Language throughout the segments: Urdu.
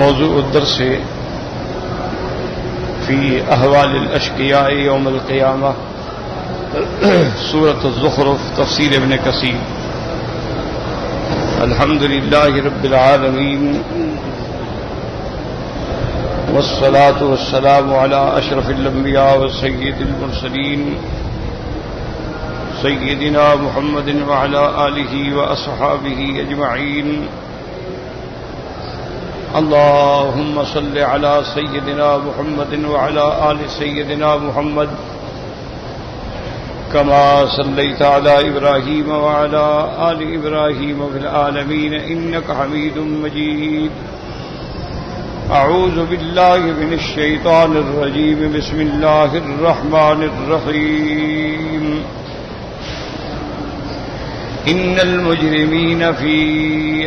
موضوع الدرس في أحوال الأشقياء يوم القيامة سورة الزخرف تفسير ابن كثير. الحمد لله رب العالمين والصلاة والسلام على أشرف الأنبياء وسيد المرسلين سيدنا محمد وعلى آله وأصحابه أجمعين. اللهم صل على سيدنا محمد وعلى آل سيدنا محمد كما صليت على إبراهيم وعلى آل إبراهيم في العالمين إنك حميد مجيد. أعوذ بالله من الشيطان الرجيم. بسم الله الرحمن الرحيم. إن المجرمين في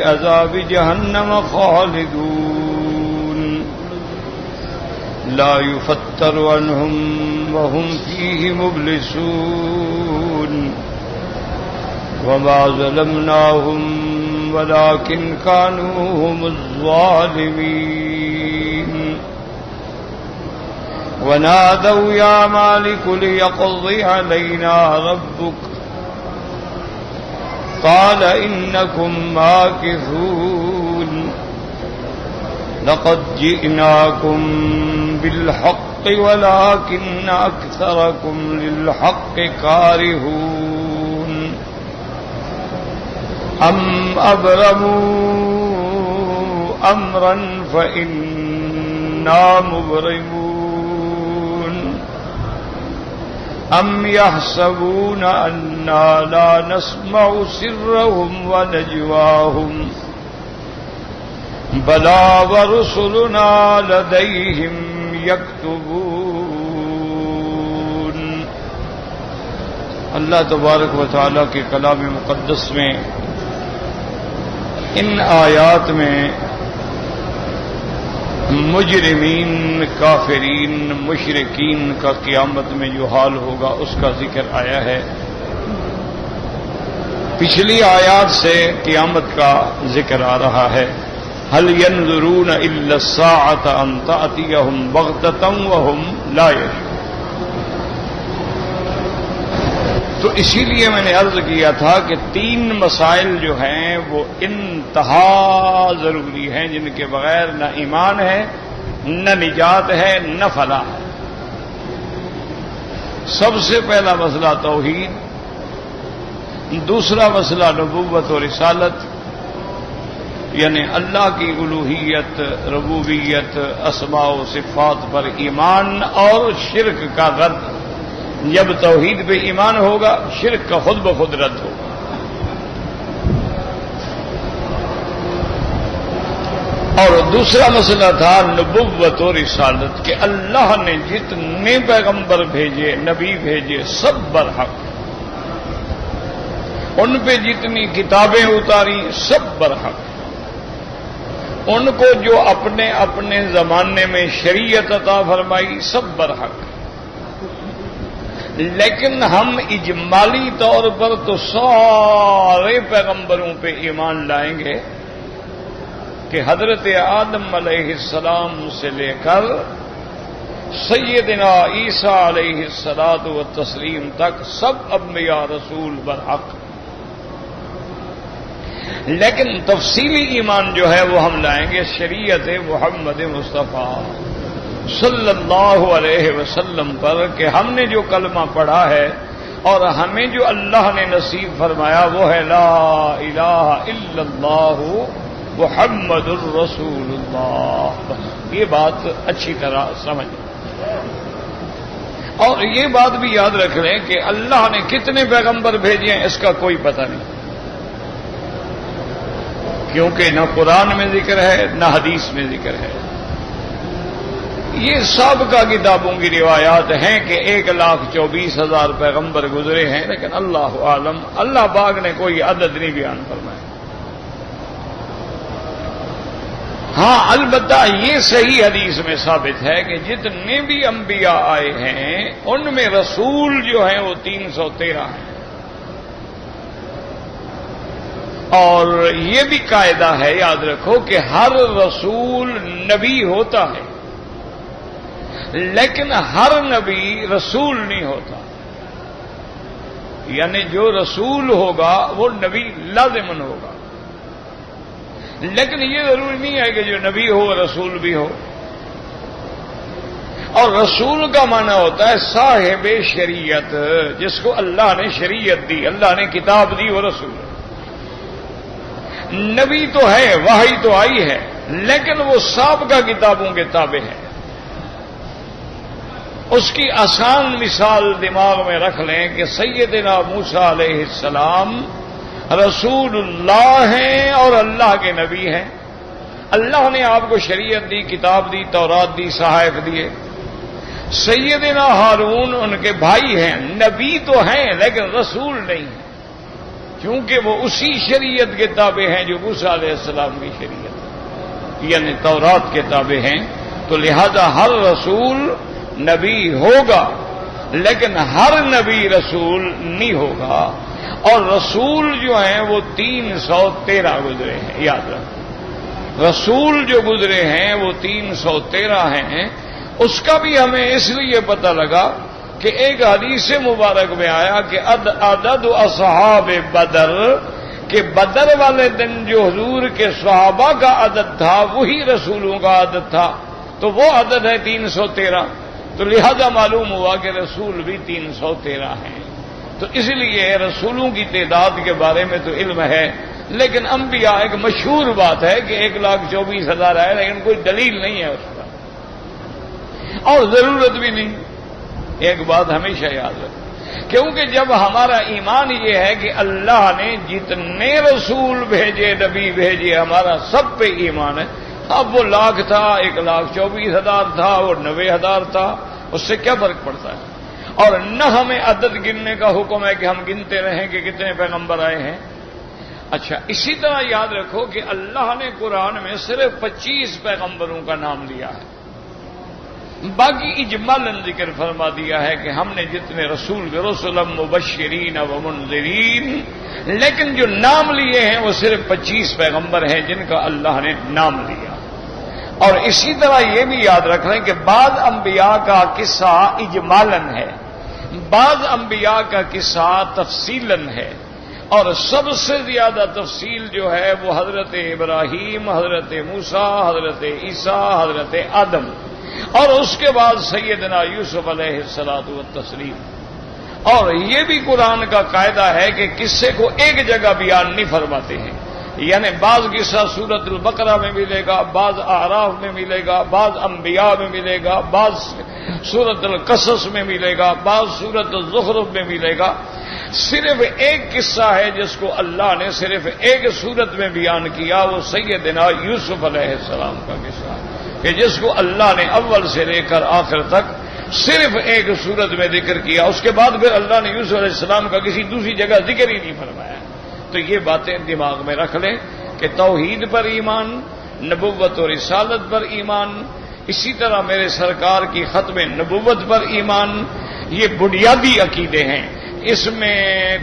عذاب جهنم خالدون لا يفتر عنهم وهم فيه مبلسون. وما ظلمناهم ولكن كانوا هم الظالمين. ونادوا يا مالك ليقضي علينا ربك قال إنكم ماكثون. لقد جئناكم بالحق ولكن أكثركم للحق كارهون. أم أبرموا أمرا فإنا مبرمون. أم يحسبون أنا لا نسمع سرهم ونجواهم بلى ورسلنا لديهم يكتبون. اللہ تبارک و تعالیٰ کے کلام مقدس میں ان آیات میں مجرمین، کافرین، مشرکین کا قیامت میں جو حال ہوگا اس کا ذکر آیا ہے. پچھلی آیات سے قیامت کا ذکر آ رہا ہے. هل ينظرون الا الساعة ان تأتيهم بغتة وهم لا يشعرون. تو اسی لیے میں نے عرض کیا تھا کہ تین مسائل جو ہیں وہ انتہا ضروری ہیں، جن کے بغیر نہ ایمان ہے، نہ نجات ہے، نہ فلاح ہے. سب سے پہلا مسئلہ توحید، دوسرا مسئلہ نبوت و رسالت، یعنی اللہ کی الوہیت، ربوبیت، اسماء و صفات پر ایمان اور شرک کا رد. جب توحید پہ ایمان ہوگا شرک کا خود بخود رد ہوگا. اور دوسرا مسئلہ تھا نبوت و رسالت، کہ اللہ نے جتنے پیغمبر بھیجے، نبی بھیجے، سب برحق. ان پہ جتنی کتابیں اتاری سب برحق. ان کو جو اپنے اپنے زمانے میں شریعت عطا فرمائی سب برحق. لیکن ہم اجمالی طور پر تو سارے پیغمبروں پہ ایمان لائیں گے کہ حضرت آدم علیہ السلام سے لے کر سیدنا عیسیٰ علیہ الصلاۃ والتسلیم تک سب انبیاء رسول برحق. لیکن تفصیلی ایمان جو ہے وہ ہم لائیں گے شریعت محمد مصطفیٰ صلی اللہ علیہ وسلم پر، کہ ہم نے جو کلمہ پڑھا ہے اور ہمیں جو اللہ نے نصیب فرمایا وہ ہے لا الہ الا اللہ محمد الرسول اللہ. یہ بات اچھی طرح سمجھ. اور یہ بات بھی یاد رکھ لیں کہ اللہ نے کتنے پیغمبر بھیجے ہیں اس کا کوئی پتہ نہیں، کیونکہ نہ قرآن میں ذکر ہے نہ حدیث میں ذکر ہے. یہ سابقہ کتابوں کی روایات ہیں کہ 1,24,000 پیغمبر گزرے ہیں، لیکن اللہ عالم، اللہ پاک نے کوئی عدد نہیں بیان فرمایا. ہاں البتہ یہ صحیح حدیث میں ثابت ہے کہ جتنے بھی انبیاء آئے ہیں ان میں رسول جو ہیں وہ 313 ہیں. اور یہ بھی قاعدہ ہے، یاد رکھو کہ ہر رسول نبی ہوتا ہے، لیکن ہر نبی رسول نہیں ہوتا. یعنی جو رسول ہوگا وہ نبی لازماً ہوگا، لیکن یہ ضروری نہیں ہے کہ جو نبی ہو وہ رسول بھی ہو. اور رسول کا معنی ہوتا ہے صاحب شریعت، جس کو اللہ نے شریعت دی، اللہ نے کتاب دی، وہ رسول. نبی تو ہے، وحی تو آئی ہے، لیکن وہ سابقہ کتابوں کے تابع ہے. اس کی آسان مثال دماغ میں رکھ لیں کہ سیدنا موسیٰ علیہ السلام رسول اللہ ہیں اور اللہ کے نبی ہیں. اللہ نے آپ کو شریعت دی، کتاب دی، تورات دی، صحائف دیے. سیدنا ہارون ان کے بھائی ہیں، نبی تو ہیں لیکن رسول نہیں ہیں، کیونکہ وہ اسی شریعت کے تابع ہیں جو موسیٰ علیہ السلام کی شریعت یعنی تورات کے تابع ہیں. تو لہذا ہر رسول نبی ہوگا، لیکن ہر نبی رسول نہیں ہوگا. اور رسول جو ہیں وہ 313 گزرے ہیں، یاد رکھو. رسول جو گزرے ہیں وہ 313 ہیں. اس کا بھی ہمیں اس لیے پتہ لگا کہ ایک حدیث مبارک میں آیا کہ عدد اصحاب بدر، کہ بدر والے دن جو حضور کے صحابہ کا عدد تھا وہی رسولوں کا عدد تھا، تو وہ عدد ہے 313. تو لہذا معلوم ہوا کہ رسول بھی 313 ہیں. تو اس لیے رسولوں کی تعداد کے بارے میں تو علم ہے، لیکن انبیاء ایک مشہور بات ہے کہ 1,24,000 ہے، لیکن کوئی دلیل نہیں ہے اس کا، اور ضرورت بھی نہیں. ایک بات ہمیشہ یاد رکھیں، کیونکہ جب ہمارا ایمان یہ ہے کہ اللہ نے جتنے رسول بھیجے، نبی بھیجے، ہمارا سب پہ ایمان ہے. اب وہ 1,00,000 تھا، 1,24,000 تھا، وہ 90,000 تھا، اس سے کیا فرق پڑتا ہے؟ اور نہ ہمیں عدد گننے کا حکم ہے کہ ہم گنتے رہیں کہ کتنے پیغمبر آئے ہیں. اچھا، اسی طرح یاد رکھو کہ اللہ نے قرآن میں صرف 25 پیغمبروں کا نام لیا ہے، باقی اجمالاً ذکر فرما دیا ہے کہ ہم نے جتنے رسول رسلا مبشرین و منذرین، لیکن جو نام لیے ہیں وہ صرف 25 پیغمبر ہیں جن کا اللہ نے نام لیا. اور اسی طرح یہ بھی یاد رکھ لیں کہ بعض انبیاء کا قصہ اجمالاً ہے، بعض انبیاء کا قصہ تفصیلاً ہے. اور سب سے زیادہ تفصیل جو ہے وہ حضرت ابراہیم، حضرت موسیٰ، حضرت عیسیٰ، حضرت آدم، اور اس کے بعد سیدنا یوسف علیہ الصلوۃ والتسلیم. اور یہ بھی قرآن کا قاعدہ ہے کہ قصے کو ایک جگہ بیان نہیں فرماتے ہیں، یعنی بعض قصہ سورۃ البقرہ میں ملے گا، بعض اعراف میں ملے گا، بعض انبیاء میں ملے گا، بعض سورۃ القصص میں ملے گا، بعض سورۃ الزخرف میں ملے گا. صرف ایک قصہ ہے جس کو اللہ نے صرف ایک سورت میں بیان کیا، وہ سیدنا یوسف علیہ السلام کا قصہ ہے، کہ جس کو اللہ نے اول سے لے کر آخر تک صرف ایک سورت میں ذکر کیا. اس کے بعد پھر اللہ نے یوسف علیہ السلام کا کسی دوسری جگہ ذکر ہی نہیں فرمایا. تو یہ باتیں دماغ میں رکھ لیں کہ توحید پر ایمان، نبوت و رسالت پر ایمان، اسی طرح میرے سرکار کی ختم نبوت پر ایمان، یہ بنیادی عقیدے ہیں. اس میں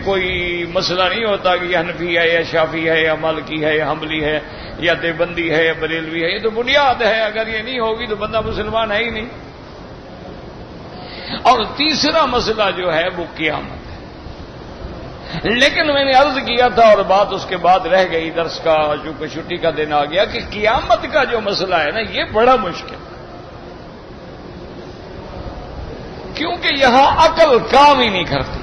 کوئی مسئلہ نہیں ہوتا کہ یہ حنفی ہے یا شافی ہے یا مالکی ہے یا حنبلی ہے یا دیوبندی ہے یا بریلوی ہے. یہ تو بنیاد ہے، اگر یہ نہیں ہوگی تو بندہ مسلمان ہے ہی نہیں. اور تیسرا مسئلہ جو ہے وہ قیامت ہے. لیکن میں نے عرض کیا تھا اور بات اس کے بعد رہ گئی درس کا، چونکہ چھٹی کا دن آ گیا، کہ قیامت کا جو مسئلہ ہے نا یہ بڑا مشکل ہے، کیونکہ یہاں عقل کام ہی نہیں کرتی.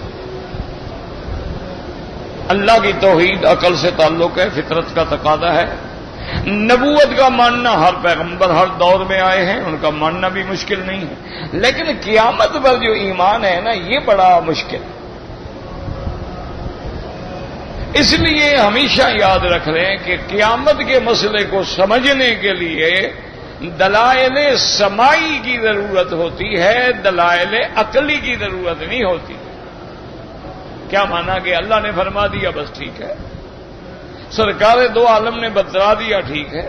اللہ کی توحید عقل سے تعلق ہے، فطرت کا تقاضا ہے. نبوت کا ماننا ہر پیغمبر ہر دور میں آئے ہیں، ان کا ماننا بھی مشکل نہیں ہے. لیکن قیامت پر جو ایمان ہے نا یہ بڑا مشکل ہے. اس لیے ہمیشہ یاد رکھ لیں کہ قیامت کے مسئلے کو سمجھنے کے لیے دلائل سمائی کی ضرورت ہوتی ہے، دلائل عقلی کی ضرورت نہیں ہوتی. کیا مانا کہ اللہ نے فرما دیا بس ٹھیک ہے، سرکار دو عالم نے بتلا دیا ٹھیک ہے.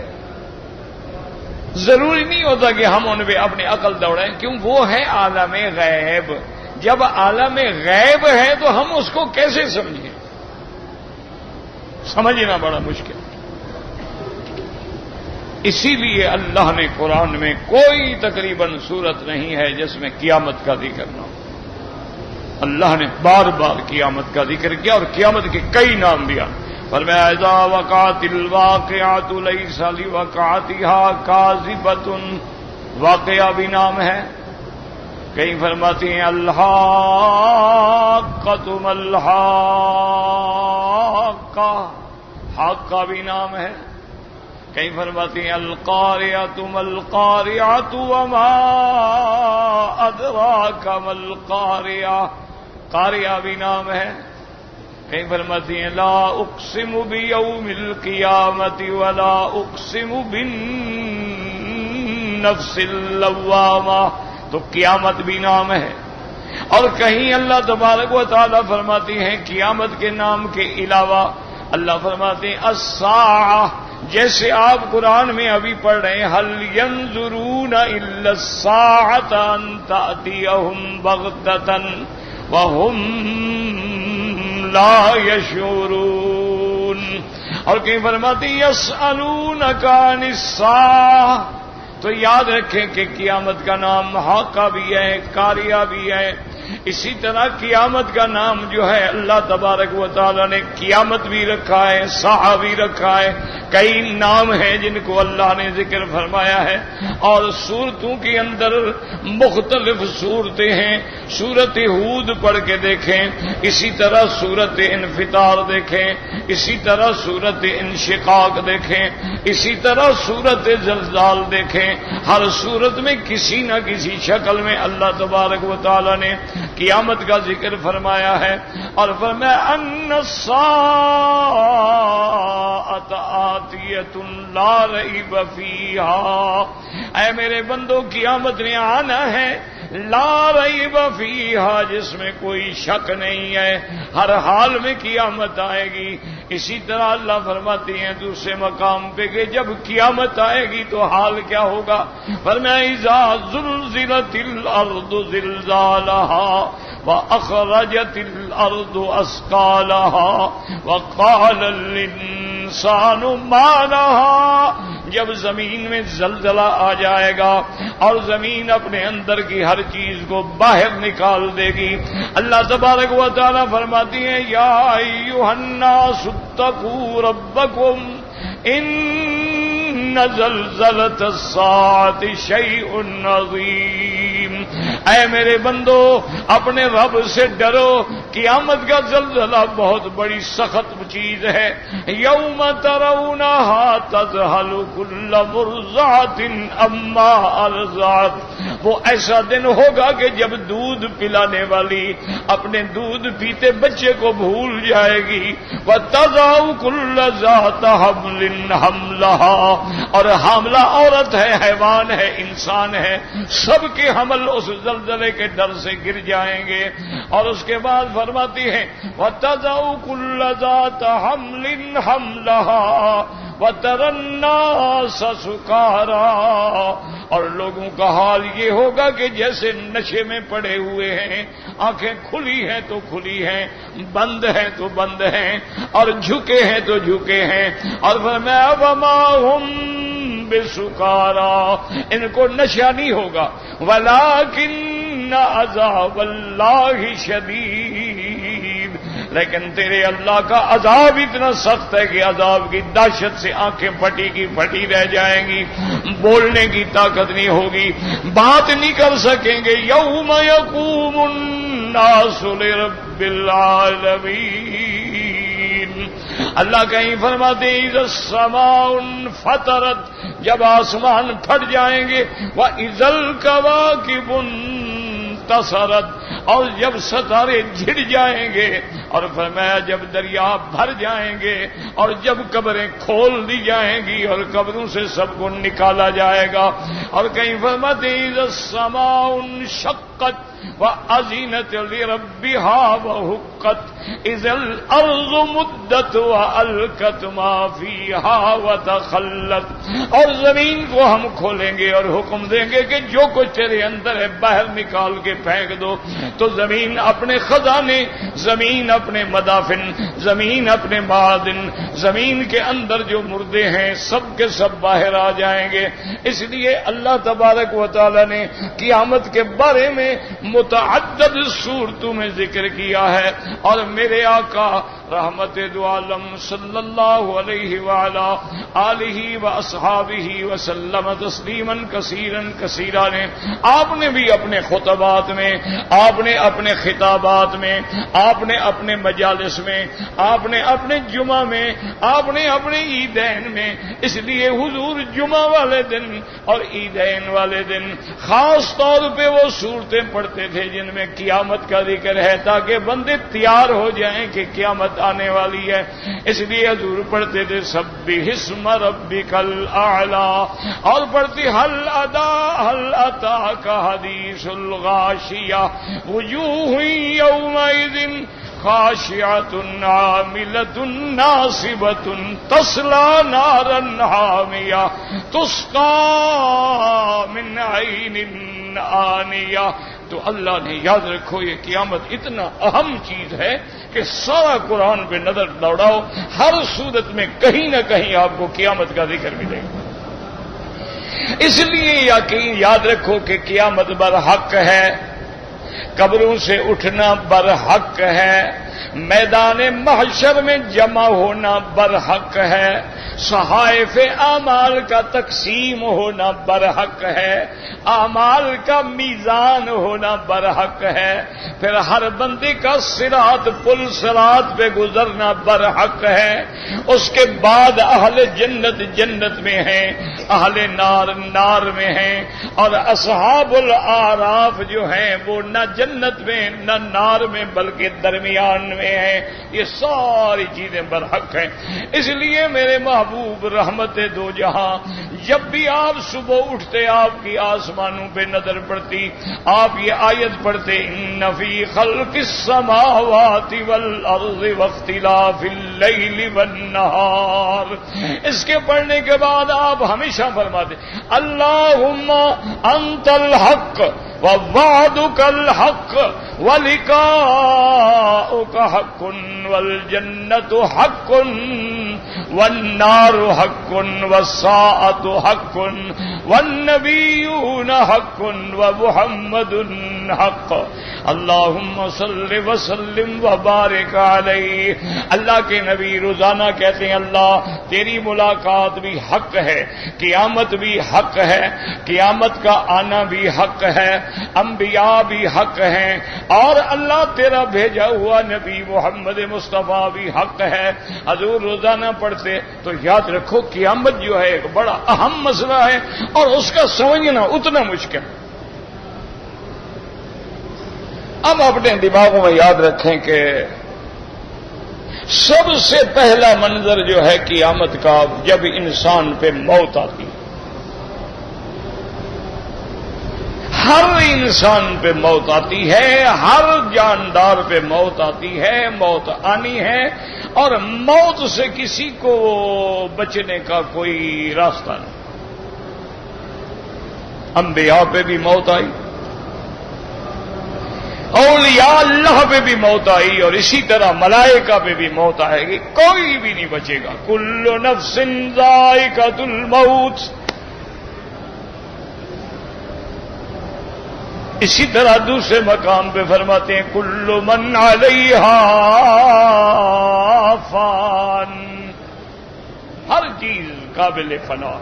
ضروری نہیں ہوتا کہ ہم ان پہ اپنی عقل دوڑائیں، کیوں وہ ہے عالم غیب. جب عالم غیب ہے تو ہم اس کو کیسے سمجھیں؟ سمجھنا بڑا مشکل. اسی لیے اللہ نے قرآن میں کوئی تقریباً صورت نہیں ہے جس میں قیامت کا ذکر نہ ہو. اللہ نے بار بار قیامت کا ذکر کیا اور قیامت کے کئی نام دیا. فرمایا اذا وقعت الواقعۃ لیس لوقعتها کاذبۃ، واقعہ بھی نام ہے. کہیں فرماتی ہیں الحاقۃ ما الحاقہ، حاقہ بھی نام ہے. کہیں فرماتی ہیں القاریۃ ما القاریۃ وما ادراک ما القاریہ، قاریہ بھی نام ہے. کہیں فرماتی ہیں لا اقسم بیوم القیامۃ ولا اقسم بالنفس اللوامہ، تو قیامت بھی نام ہے. اور کہیں اللہ تبارک و تعالی فرماتی ہیں قیامت کے نام کے علاوہ اللہ فرماتے ہیں الساعہ، جیسے آپ قرآن میں ابھی پڑھ رہے ہیں هل ينظرون الا الساعة ان تأتيهم بغتة وهم لا يشعرون. اور کہیں فرماتے ہیں يسألونك عن الساعة. تو یاد رکھیں کہ قیامت کا نام حاقہ بھی ہے، قاریہ بھی ہے. اسی طرح قیامت کا نام جو ہے اللہ تبارک و تعالی نے قیامت بھی رکھا ہے، ساعہ بھی رکھا ہے. کئی نام ہیں جن کو اللہ نے ذکر فرمایا ہے. اور سورتوں کے اندر مختلف صورتیں ہیں. سورت ہود پڑھ کے دیکھیں، اسی طرح سورت انفطار دیکھیں، اسی طرح سورت انشقاق دیکھیں، اسی طرح سورت زلزال دیکھیں. ہر صورت میں کسی نہ کسی شکل میں اللہ تبارک و تعالی نے قیامت کا ذکر فرمایا ہے. اور فرمایا ان الساعۃ آتیۃ لا ریب فیہا، اے میرے بندو قیامت نے آنا ہے لا ریب فیہا، جس میں کوئی شک نہیں ہے، ہر حال میں قیامت آئے گی. اسی طرح اللہ فرماتی ہیں دوسرے مقام پہ کہ جب قیامت آئے گی تو حال کیا ہوگا. فرمایا اذا زلزلت الارض زلزالها واخرجت الارض اثقالها وقال الانسان ما لها، جب زمین میں زلزلہ آ جائے گا اور زمین اپنے اندر کی ہر چیز کو باہر نکال دے گی. اللہ تبارک و تعالی فرماتی ہیں یا ایھا الناس اتقوا ربکم ان زلزلۃ الساعۃ شیء عظیم، اے میرے بندو اپنے رب سے ڈرو، قیامت کا زلزلہ بہت بڑی سخت چیز ہے. یوم ترونها تذہل کل مرضعۃ عما ارضعت، وہ ایسا دن ہوگا کہ جب دودھ پلانے والی اپنے دودھ پیتے بچے کو بھول جائے گی. وتضع کل ذات حمل حملها، اور حاملہ عورت ہے، حیوان ہے، انسان ہے، سب کے حمل اس زلزلے کے ڈر سے گر جائیں گے. اور اس کے بعد فرماتی ہے وَتَضَعُ كُلَّ ذَاتَ حَمْلٍ حَمْلَهَا وَتَرَى النَّاسَ سُكَارَى، اور لوگوں کا حال یہ ہوگا کہ جیسے نشے میں پڑے ہوئے ہیں، آنکھیں کھلی ہیں تو کھلی ہیں، بند ہیں تو بند ہیں، اور جھکے ہیں تو جھکے ہیں. اور فرمایا وَمَا هُمْ بِسُكَارَى، ان کو نشہ نہیں ہوگا، وَلَكِنَّ عَذَابَ اللَّهِ شَدِيدٌ، لیکن تیرے اللہ کا عذاب اتنا سخت ہے کہ عذاب کی دہشت سے آنکھیں پھٹی کی پھٹی رہ جائیں گی، بولنے کی طاقت نہیں ہوگی، بات نہیں کر سکیں گے. یوم یقوم الناس لرب العالمین. اللہ کہیں فرماتے ہیں اذا السماء انفطرت، جب آسمان پھٹ جائیں گے، وَإِذَا الْكَوَاكِبُ انتثرت، اور جب ستارے جھڑ جائیں گے، اور فرمایا جب دریا بھر جائیں گے، اور جب قبریں کھول دی جائیں گی اور قبروں سے سب کو نکالا جائے گا. اور کہیں فرماتے ہیں اذا السماء انشقت وَأَذِنَتْ لِرَبِّهَا وَحُقَّتْ إِذَا الْأَرْضُ مُدَّتْ وَأَلْقَتْ مَا فِيهَا وَتَخَلَّتْ، اور زمین کو ہم کھولیں گے اور حکم دیں گے کہ جو کچھ تیرے اندر ہے باہر نکال کے پھینک دو. تو زمین اپنے خزانے، زمین اپنے مدافن، زمین اپنے معادن، زمین کے اندر جو مردے ہیں سب کے سب باہر آ جائیں گے۔ اس لیے اللہ تبارک و تعالی نے قیامت کے بارے میں متعدد صورتوں میں ذکر کیا ہے، اور میرے آقا رحمت دو عالم صلی اللہ علیہ وعلا آلہ واصحابہ وسلم تسلیما کثیرا کثیرا نے، آپ نے بھی اپنے خطبات میں، آپ نے اپنے خطابات میں، آپ نے اپنے مجالس میں، آپ نے اپنے جمعہ میں، آپ نے اپنے عیدین میں، اس لیے حضور جمعہ والے دن اور عیدین والے دن خاص طور پہ وہ صورتیں پڑھتے تھے جن میں قیامت کا ذکر ہے، تاکہ بندے تیار ہو جائیں کہ قیامت آنے والی ہے۔ اس لیے حضور پڑھتے تھے سبح اسم ربک الاعلی، اور پڑھتی حل اتاک حدیث الغاشیہ وجوہ یومئذ خاشعۃ عاملۃ ناصبۃ تصلی نارا حامیہ تسقی من عین آنیہ۔ تو اللہ نے یاد رکھو یہ قیامت اتنا اہم چیز ہے کہ سارا قرآن پہ نظر دوڑاؤ، ہر صورت میں کہیں نہ کہیں آپ کو قیامت کا ذکر ملے گا۔ اس لیے یقین یاد رکھو کہ قیامت برحق ہے، قبروں سے اٹھنا برحق ہے، میدان محشر میں جمع ہونا برحق ہے، صحائف اعمال کا تقسیم ہونا برحق ہے، اعمال کا میزان ہونا برحق ہے، پھر ہر بندے کا صراط پل صراط پہ گزرنا برحق ہے۔ اس کے بعد اہل جنت جنت میں ہیں، اہل نار نار میں ہیں، اور اصحاب الاعراف جو ہیں وہ نہ جنت میں نہ نار میں بلکہ درمیان میں ہیں۔ یہ ساری چیزیں برحق ہیں۔ اس لیے میرے محبوب رحمت دو جہاں، جب بھی آپ صبح اٹھتے آپ کی آسمانوں پہ نظر پڑتی، آپ یہ آیت پڑھتے ان فی خلق السماوات والارض واختلاف اللیل والنہار، اس کے پڑھنے کے بعد آپ ہمیشہ فرماتے اللہم انت الحق ووعدک الحق ولقاؤک حق والجنت حق والنار حق والساعة حق والنبیون حق ومحمد حق اللہم صل وسلم وبارک علیہ۔ اللہ کے نبی روزانہ کہتے ہیں اللہ تیری ملاقات بھی حق ہے، قیامت بھی حق ہے، قیامت کا آنا بھی حق ہے، انبیاء بھی حق ہیں، اور اللہ تیرا بھیجا ہوا نبی محمد مصطفیٰ بھی حق ہے۔ حضور روزانہ پڑھتے تو یاد رکھو قیامت جو ہے ایک بڑا اہم مسئلہ ہے، اور اس کا سمجھنا اتنا مشکل۔ اب اپنے دماغوں میں یاد رکھیں کہ سب سے پہلا منظر جو ہے قیامت کا جب انسان پہ موت آتی ہے، ہر انسان پہ موت آتی ہے، ہر جاندار پہ موت آتی ہے، موت آنی ہے، اور موت سے کسی کو بچنے کا کوئی راستہ نہیں۔ انبیاء پہ بھی موت آئی، اولیاء اللہ پہ بھی موت آئی، اور اسی طرح ملائکہ پہ بھی موت آئے گی، کوئی بھی نہیں بچے گا۔ کل نفس ذائقۃ الموت۔ اسی طرح دوسرے مقام پہ فرماتے ہیں کل من علیہا فان، ہر چیز قابل فنا،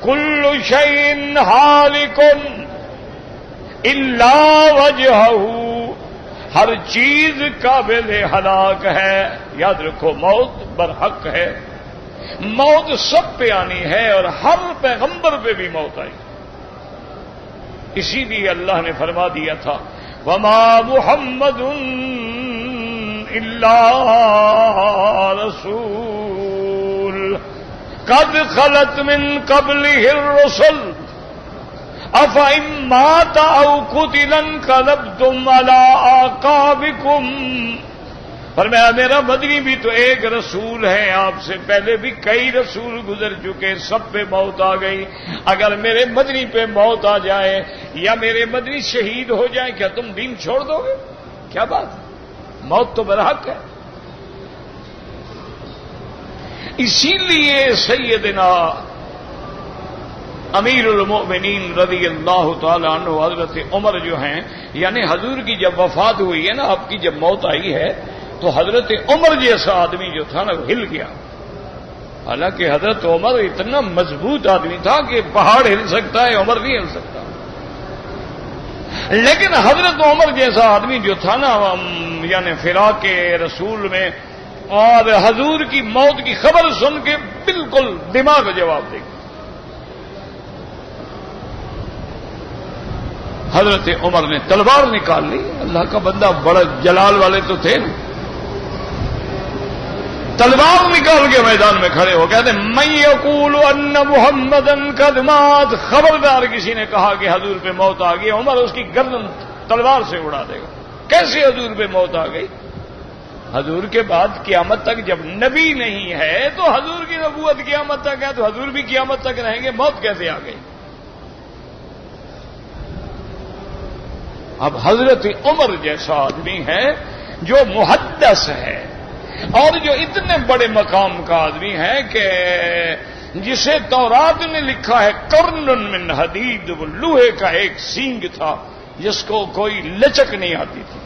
کل شیء ہالک الا وجہہ، ہر چیز قابل ہلاک ہے۔ یاد رکھو موت برحق ہے، موت سب پہ آنی ہے، اور ہر پیغمبر پہ بھی موت آئی۔ اسی لیے اللہ نے فرما دیا تھا وما محمد الا رسول قد خلت من قبلہ الرسل افإن مات او قتل انقلبتم علی اعقابکم۔ فرمایا میرا مدنی بھی تو ایک رسول ہے، آپ سے پہلے بھی کئی رسول گزر چکے، سب پہ موت آ گئی۔ اگر میرے مدنی پہ موت آ جائے یا میرے مدنی شہید ہو جائیں، کیا تم دین چھوڑ دو گے؟ کیا بات ہے، موت تو برحق ہے۔ اسی لیے سیدنا امیر المؤمنین رضی اللہ تعالی عنہ حضرت عمر جو ہیں، یعنی حضور کی جب وفات ہوئی ہے نا، آپ کی جب موت آئی ہے، تو حضرت عمر جیسا آدمی جو تھا نا وہ ہل گیا۔ حالانکہ حضرت عمر اتنا مضبوط آدمی تھا کہ پہاڑ ہل سکتا ہے، عمر نہیں ہل سکتا، لیکن حضرت عمر جیسا آدمی جو تھا نا، یعنی فراق رسول میں اور حضور کی موت کی خبر سن کے بالکل دماغ جواب دے گا۔ حضرت عمر نے تلوار نکال لی، اللہ کا بندہ بڑا جلال والے تو تھے نا، تلوار نکال کے میدان میں کھڑے ہو کہتے من یقول ان محمدن قد مات، خبردار کسی نے کہا کہ حضور پہ موت آ گئی، عمر اس کی گردن تلوار سے اڑا دے گا۔ کیسے حضور پہ موت آ گئی؟ حضور کے بعد قیامت تک جب نبی نہیں ہے تو حضور کی نبوت قیامت تک ہے، تو حضور بھی قیامت تک رہیں گے، موت کیسے آ گئی؟ اب حضرت عمر جیسا آدمی ہے جو محدث ہے اور جو اتنے بڑے مقام کا آدمی ہے کہ جسے تورات نے لکھا ہے قرن من حدید، وہ لوہے کا ایک سینگ تھا جس کو کوئی لچک نہیں آتی تھی،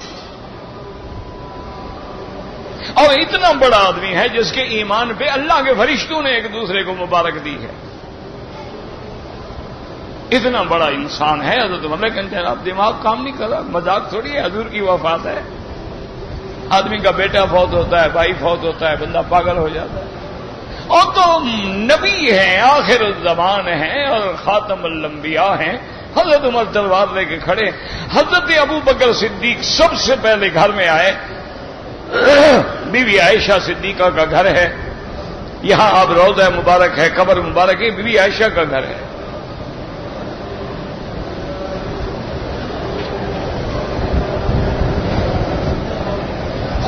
اور اتنا بڑا آدمی ہے جس کے ایمان پہ اللہ کے فرشتوں نے ایک دوسرے کو مبارک دی ہے۔ اتنا بڑا انسان ہے حضرت عمر، لیکن جناب دماغ کام نہیں کر رہا، مذاق تھوڑی ہے، حضور کی وفات ہے، آدمی کا بیٹا فوت ہوتا ہے، بھائی فوت ہوتا ہے، بندہ پاگل ہو جاتا ہے، اور تو نبی ہیں، آخر الزمان ہیں اور خاتم الانبیاء ہیں۔ حضرت عمر تلوار لے کے کھڑے، حضرت ابو بکر صدیق سب سے پہلے گھر میں آئے، بیوی عائشہ صدیقہ کا گھر ہے، یہاں اب روضہ مبارک ہے، قبر مبارک ہے، بیوی عائشہ کا گھر ہے۔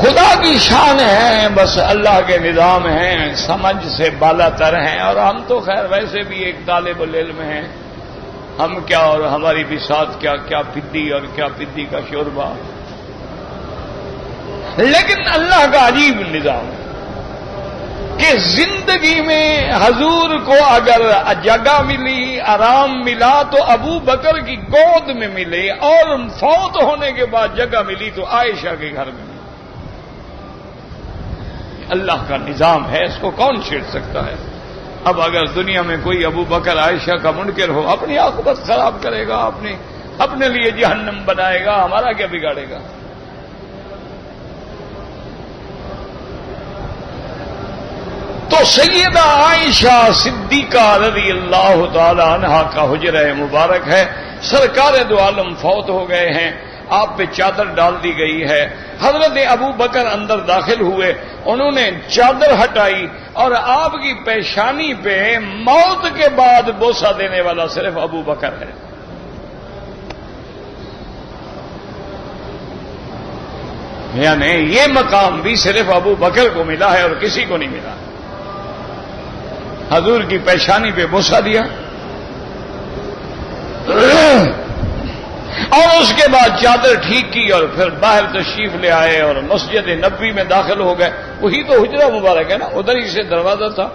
خدا کی شان ہے، بس اللہ کے نظام ہیں، سمجھ سے بالا تر ہیں، اور ہم تو خیر ویسے بھی ایک طالب العلم ہیں، ہم کیا اور ہماری بساط کیا، کیا پدی اور کیا پدی کا شوربہ، لیکن اللہ کا عجیب نظام ہے کہ زندگی میں حضور کو اگر جگہ ملی، آرام ملا تو ابو بکر کی گود میں ملے، اور فوت ہونے کے بعد جگہ ملی تو عائشہ کے گھر میں ملی۔ اللہ کا نظام ہے، اس کو کون چھیڑ سکتا ہے؟ اب اگر دنیا میں کوئی ابو بکر عائشہ کا منکر ہو، اپنی عاقبت خراب کرے گا، اپنے لیے جہنم بنائے گا، ہمارا کیا بگاڑے گا؟ تو سیدہ عائشہ صدیقہ رضی اللہ تعالی عنہا کا حجرہ مبارک ہے، سرکار دو عالم فوت ہو گئے ہیں، آپ پہ چادر ڈال دی گئی ہے۔ حضرت ابو بکر اندر داخل ہوئے، انہوں نے چادر ہٹائی اور آپ کی پیشانی پہ موت کے بعد بوسہ دینے والا صرف ابو بکر ہے۔ یعنی یہ مقام بھی صرف ابو بکر کو ملا ہے اور کسی کو نہیں ملا۔ حضور کی پیشانی پہ بوسہ دیا اور اس کے بعد چادر ٹھیک کی اور پھر باہر تشریف لے آئے اور مسجد نبوی میں داخل ہو گئے۔ وہی تو حجرہ مبارک ہے نا، ادھر ہی سے دروازہ تھا،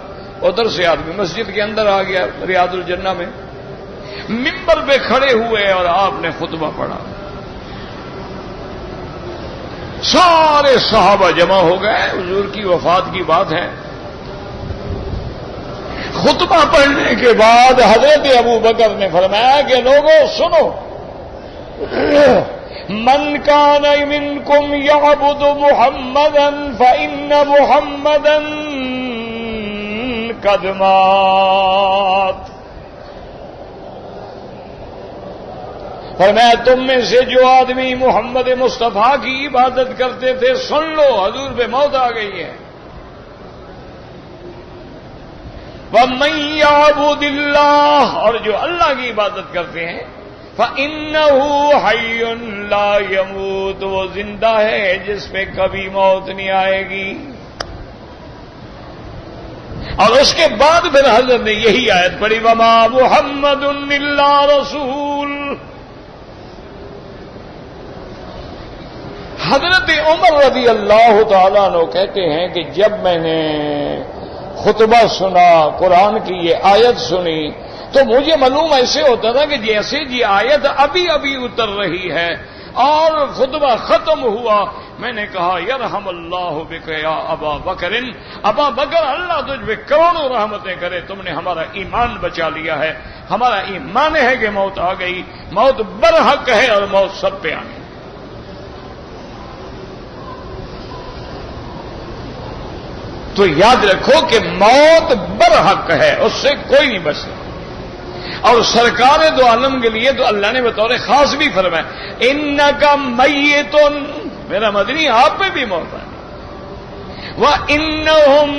ادھر سے آدمی مسجد کے اندر آ گیا، ریاض الجنہ میں ممبر پہ کھڑے ہوئے اور آپ نے خطبہ پڑھا، سارے صحابہ جمع ہو گئے، حضور کی وفات کی بات ہے۔ خطبہ پڑھنے کے بعد حضرت ابو بکر نے فرمایا کہ لوگوں سنو، من کان منکم یعبد محمدا فإن محمدا قد مات۔ فرمایا تم میں سے جو آدمی محمد مصطفیٰ کی عبادت کرتے تھے، سن لو حضور پہ موت آ گئی ہے۔ وَمَن يَعْبُدِ اللَّهَ، اور جو اللہ کی عبادت کرتے ہیں، فَإِنَّهُ حَيٌّ لَا يَمُوتُ، وہ زندہ ہے جس پہ کبھی موت نہیں آئے گی۔ اور اس کے بعد پھر حضرت نے یہی آیت پڑھی، وَمَا مُحَمَّدٌ إِلَّا رَسُولٌ حضرت عمر رضی اللہ تعالیٰ عنہ کہتے ہیں کہ جب میں نے خطبہ سنا، قرآن کی یہ آیت سنی، تو مجھے معلوم ایسے ہوتا تھا کہ جیسے یہ آیت ابھی ابھی اتر رہی ہے اور خطبہ ختم ہوا، میں نے کہا یرحم اللہ بک یا ابا بکر، ابا بکر اللہ تجھ پہ کروڑوں رحمتیں کرے، تم نے ہمارا ایمان بچا لیا ہے۔ ہمارا ایمان ہے کہ موت آ گئی، موت برحق ہے اور موت سب پہ آنی۔ تو یاد رکھو کہ موت برحق ہے، اس سے کوئی نہیں بچ سکتا۔ اور سرکار دو عالم کے لیے تو اللہ نے بطور خاص بھی فرمایا انکا میتن، میرا مدنی آپ میں بھی موت ہے، وانہم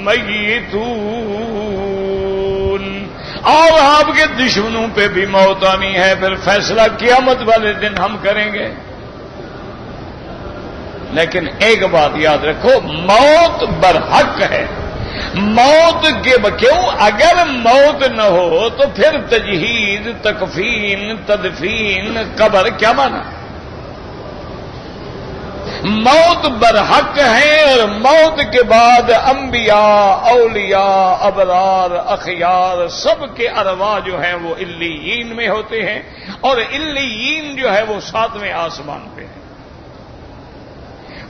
میتون، اور آپ کے دشمنوں پہ بھی موت آنی ہے، پھر فیصلہ قیامت والے دن ہم کریں گے۔ لیکن ایک بات یاد رکھو، موت برحق ہے۔ موت کے کیوں؟ اگر موت نہ ہو تو پھر تجہیز، تکفین، تدفین، قبر کیا مانا؟ موت برحق ہے، اور موت کے بعد انبیاء، اولیاء، ابرار، اخیار سب کے ارواح جو ہیں وہ علیین میں ہوتے ہیں، اور علیین جو ہے وہ 7ویں آسمان پہ ہے۔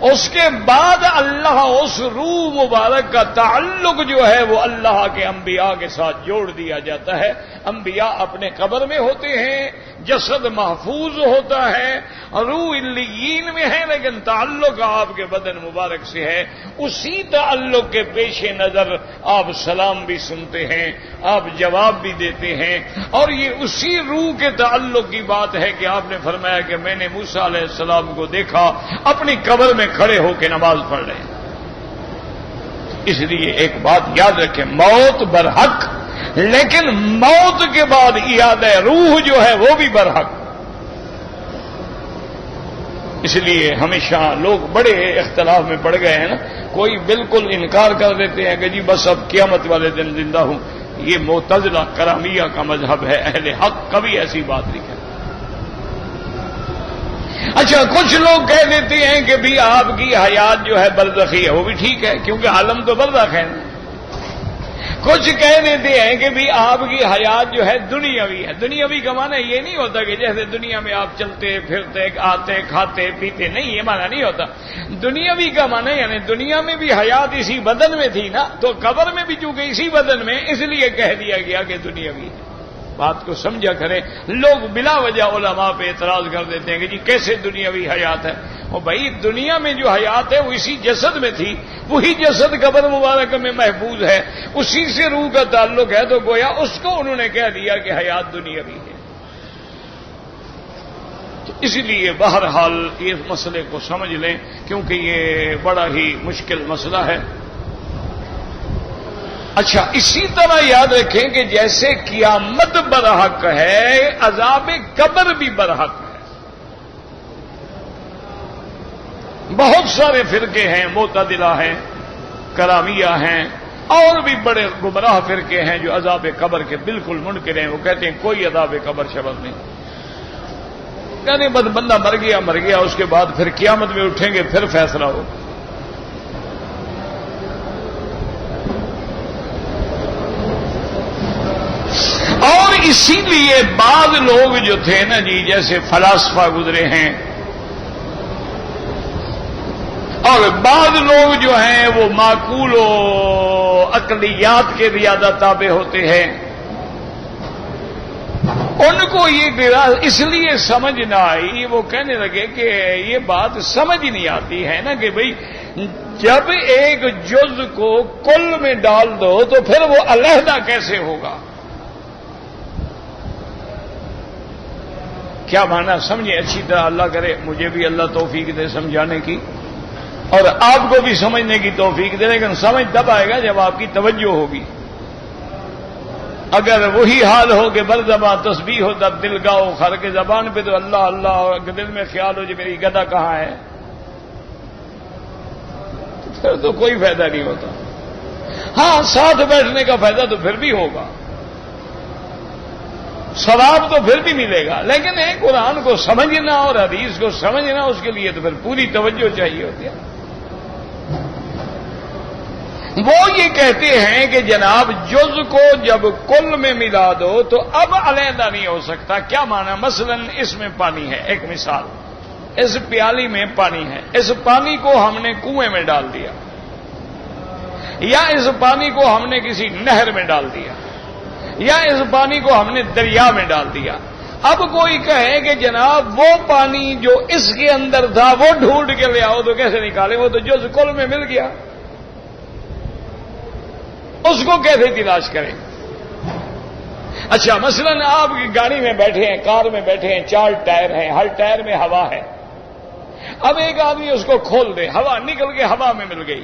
اس کے بعد اللہ اس روح مبارک کا تعلق جو ہے وہ اللہ کے انبیاء کے ساتھ جوڑ دیا جاتا ہے۔ انبیاء اپنے قبر میں ہوتے ہیں، جسد محفوظ ہوتا ہے، روح علیین میں ہے، لیکن تعلق آپ کے بدن مبارک سے ہے۔ اسی تعلق کے پیش نظر آپ سلام بھی سنتے ہیں، آپ جواب بھی دیتے ہیں، اور یہ اسی روح کے تعلق کی بات ہے کہ آپ نے فرمایا کہ میں نے موسیٰ علیہ السلام کو دیکھا اپنی قبر میں کھڑے ہو کے نماز پڑھ رہے ہیں۔ اس لیے ایک بات یاد رکھیں، موت برحق، لیکن موت کے بعد یاد ہے روح جو ہے وہ بھی برحق۔ اس لیے ہمیشہ لوگ بڑے اختلاف میں پڑ گئے ہیں نا، کوئی بالکل انکار کر دیتے ہیں کہ جی بس اب قیامت والے دن زندہ ہوں۔ یہ معتزلہ کرامیہ کا مذہب ہے، اہل حق کبھی ایسی بات نہیں کہتے۔ اچھا، کچھ لوگ کہہ دیتے ہیں کہ بھی آپ کی حیات جو ہے برزخی ہے، وہ بھی ٹھیک ہے کیونکہ عالم تو برزخ ہے۔ کچھ کہہ دیتے ہیں کہ بھی آپ کی حیات جو ہے دنیاوی ہے۔ دنیاوی کا معنی یہ نہیں ہوتا کہ جیسے دنیا میں آپ چلتے پھرتے آتے کھاتے پیتے، نہیں، یہ معنی نہیں ہوتا۔ دنیاوی کا معنی یعنی دنیا میں بھی حیات اسی بدن میں تھی نا، تو قبر میں بھی چونکہ اسی بدن میں، اس لیے کہہ دیا گیا کہ دنیاوی ہے۔ بات کو سمجھا کریں، لوگ بلا وجہ علماء پہ اعتراض کر دیتے ہیں کہ جی کیسے دنیاوی حیات ہے۔ وہ بھائی دنیا میں جو حیات ہے وہ اسی جسد میں تھی، وہی جسد قبر مبارک میں محفوظ ہے، اسی سے روح کا تعلق ہے، تو گویا اس کو انہوں نے کہہ دیا کہ حیات دنیاوی ہے۔ تو اس لیے بہرحال اس مسئلے کو سمجھ لیں، کیونکہ یہ بڑا ہی مشکل مسئلہ ہے۔ اچھا، اسی طرح یاد رکھیں کہ جیسے قیامت برحق ہے، عذاب قبر بھی برحق ہے۔ بہت سارے فرقے ہیں، معتزلہ ہیں، کرامیہ ہیں، اور بھی بڑے گمراہ فرقے ہیں جو عذاب قبر کے بالکل منکر ہیں۔ وہ کہتے ہیں کوئی عذاب قبر شبر نہیں، یعنی بندہ مر گیا، اس کے بعد پھر قیامت میں اٹھیں گے، پھر فیصلہ ہو۔ اور اسی لیے بعض لوگ جو تھے نا جی، جیسے فلاسفہ گزرے ہیں، اور بعض لوگ جو ہیں وہ معقول و عقلیات کے زیادہ تابع ہوتے ہیں، ان کو یہ اس لیے سمجھ نہ آئی، وہ کہنے لگے کہ یہ بات سمجھ نہیں آتی ہے نا کہ بھئی جب ایک جز کو کل میں ڈال دو تو پھر وہ علیحدہ کیسے ہوگا؟ کیا معنی سمجھے اچھی طرح، اللہ کرے مجھے بھی اللہ توفیق دے سمجھانے کی، اور آپ کو بھی سمجھنے کی توفیق دے، لیکن سمجھ تب آئے گا جب آپ کی توجہ ہوگی۔ اگر وہی حال ہو کہ بر زبان تسبیح ہو تب دل گاؤ خر کے زبان پہ تو اللہ اللہ، اور دل میں خیال ہو جو میری گدا کہاں ہے، پھر تو کوئی فائدہ نہیں ہوتا۔ ہاں، ساتھ بیٹھنے کا فائدہ تو پھر بھی ہوگا، ثواب تو پھر بھی ملے گا، لیکن ایک قرآن کو سمجھنا اور حدیث کو سمجھنا، اس کے لیے تو پھر پوری توجہ چاہیے ہوتی ہے۔ وہ یہ کہتے ہیں کہ جناب جز کو جب کل میں ملا دو تو اب علیحدہ نہیں ہو سکتا۔ کیا معنی؟ مثلا اس میں پانی ہے، ایک مثال، اس پیالی میں پانی ہے، اس پانی کو ہم نے کنویں میں ڈال دیا، یا اس پانی کو ہم نے کسی نہر میں ڈال دیا، یا اس پانی کو ہم نے دریا میں ڈال دیا۔ اب کوئی کہے کہ جناب وہ پانی جو اس کے اندر تھا وہ ڈھونڈ کے لے آؤ، تو کیسے نکالے؟ وہ تو جز کل میں مل گیا، اس کو کیسے تلاش کریں؟ اچھا مثلا آپ کی گاڑی میں بیٹھے ہیں، کار میں بیٹھے ہیں، 4 ٹائر ہیں، ہر ٹائر میں ہوا ہے۔ اب ایک آدمی اس کو کھول دے، ہوا نکل کے ہوا میں مل گئی۔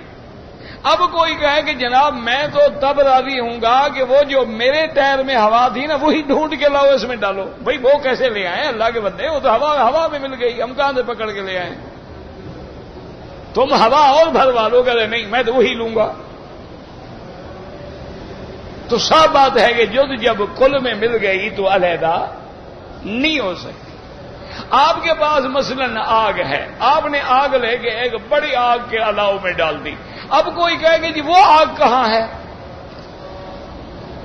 اب کوئی کہے کہ جناب میں تو تب راضی ہوں گا کہ وہ جو میرے ٹائر میں ہوا تھی نا وہی ڈھونڈ کے لاؤ، اس میں ڈالو۔ بھائی وہ کیسے لے آئے اللہ کے بندے؟ وہ تو ہوا میں مل گئی، ہم کہاں سے پکڑ کے لے آئے؟ تم ہوا اور بھروا لو، کہ نہیں میں تو وہی لوں گا۔ تو صاف بات ہے کہ جب کل میں مل گئی تو علیحدہ نہیں ہو سکتی۔ آپ کے پاس مثلا آگ ہے، آپ نے آگ لے کے ایک بڑی آگ کے الاؤ میں ڈال دی۔ اب کوئی کہے کہ جی وہ آگ کہاں ہے؟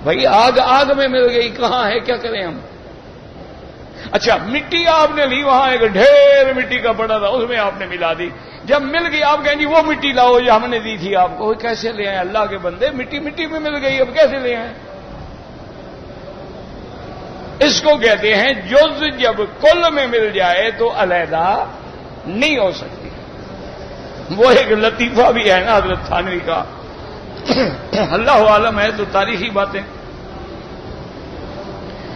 بھائی آگ میں مل گئی، کہاں ہے؟ کیا کریں ہم؟ اچھا مٹی آپ نے لی، وہاں ایک ڈھیر مٹی کا پڑا تھا، اس میں آپ نے ملا دی۔ جب مل گئی آپ کہیں جی وہ مٹی لاؤ جو ہم نے دی تھی آپ کو۔ کیسے لے آئے اللہ کے بندے؟ مٹی میں مل گئی، اب کیسے لے آئے؟ اس کو کہتے ہیں جز جب کل میں مل جائے تو علیحدہ نہیں ہو سکتی۔ وہ ایک لطیفہ بھی ہے نا حضرت تھانوی کا، اللہ عالم ہے تو تاریخی باتیں۔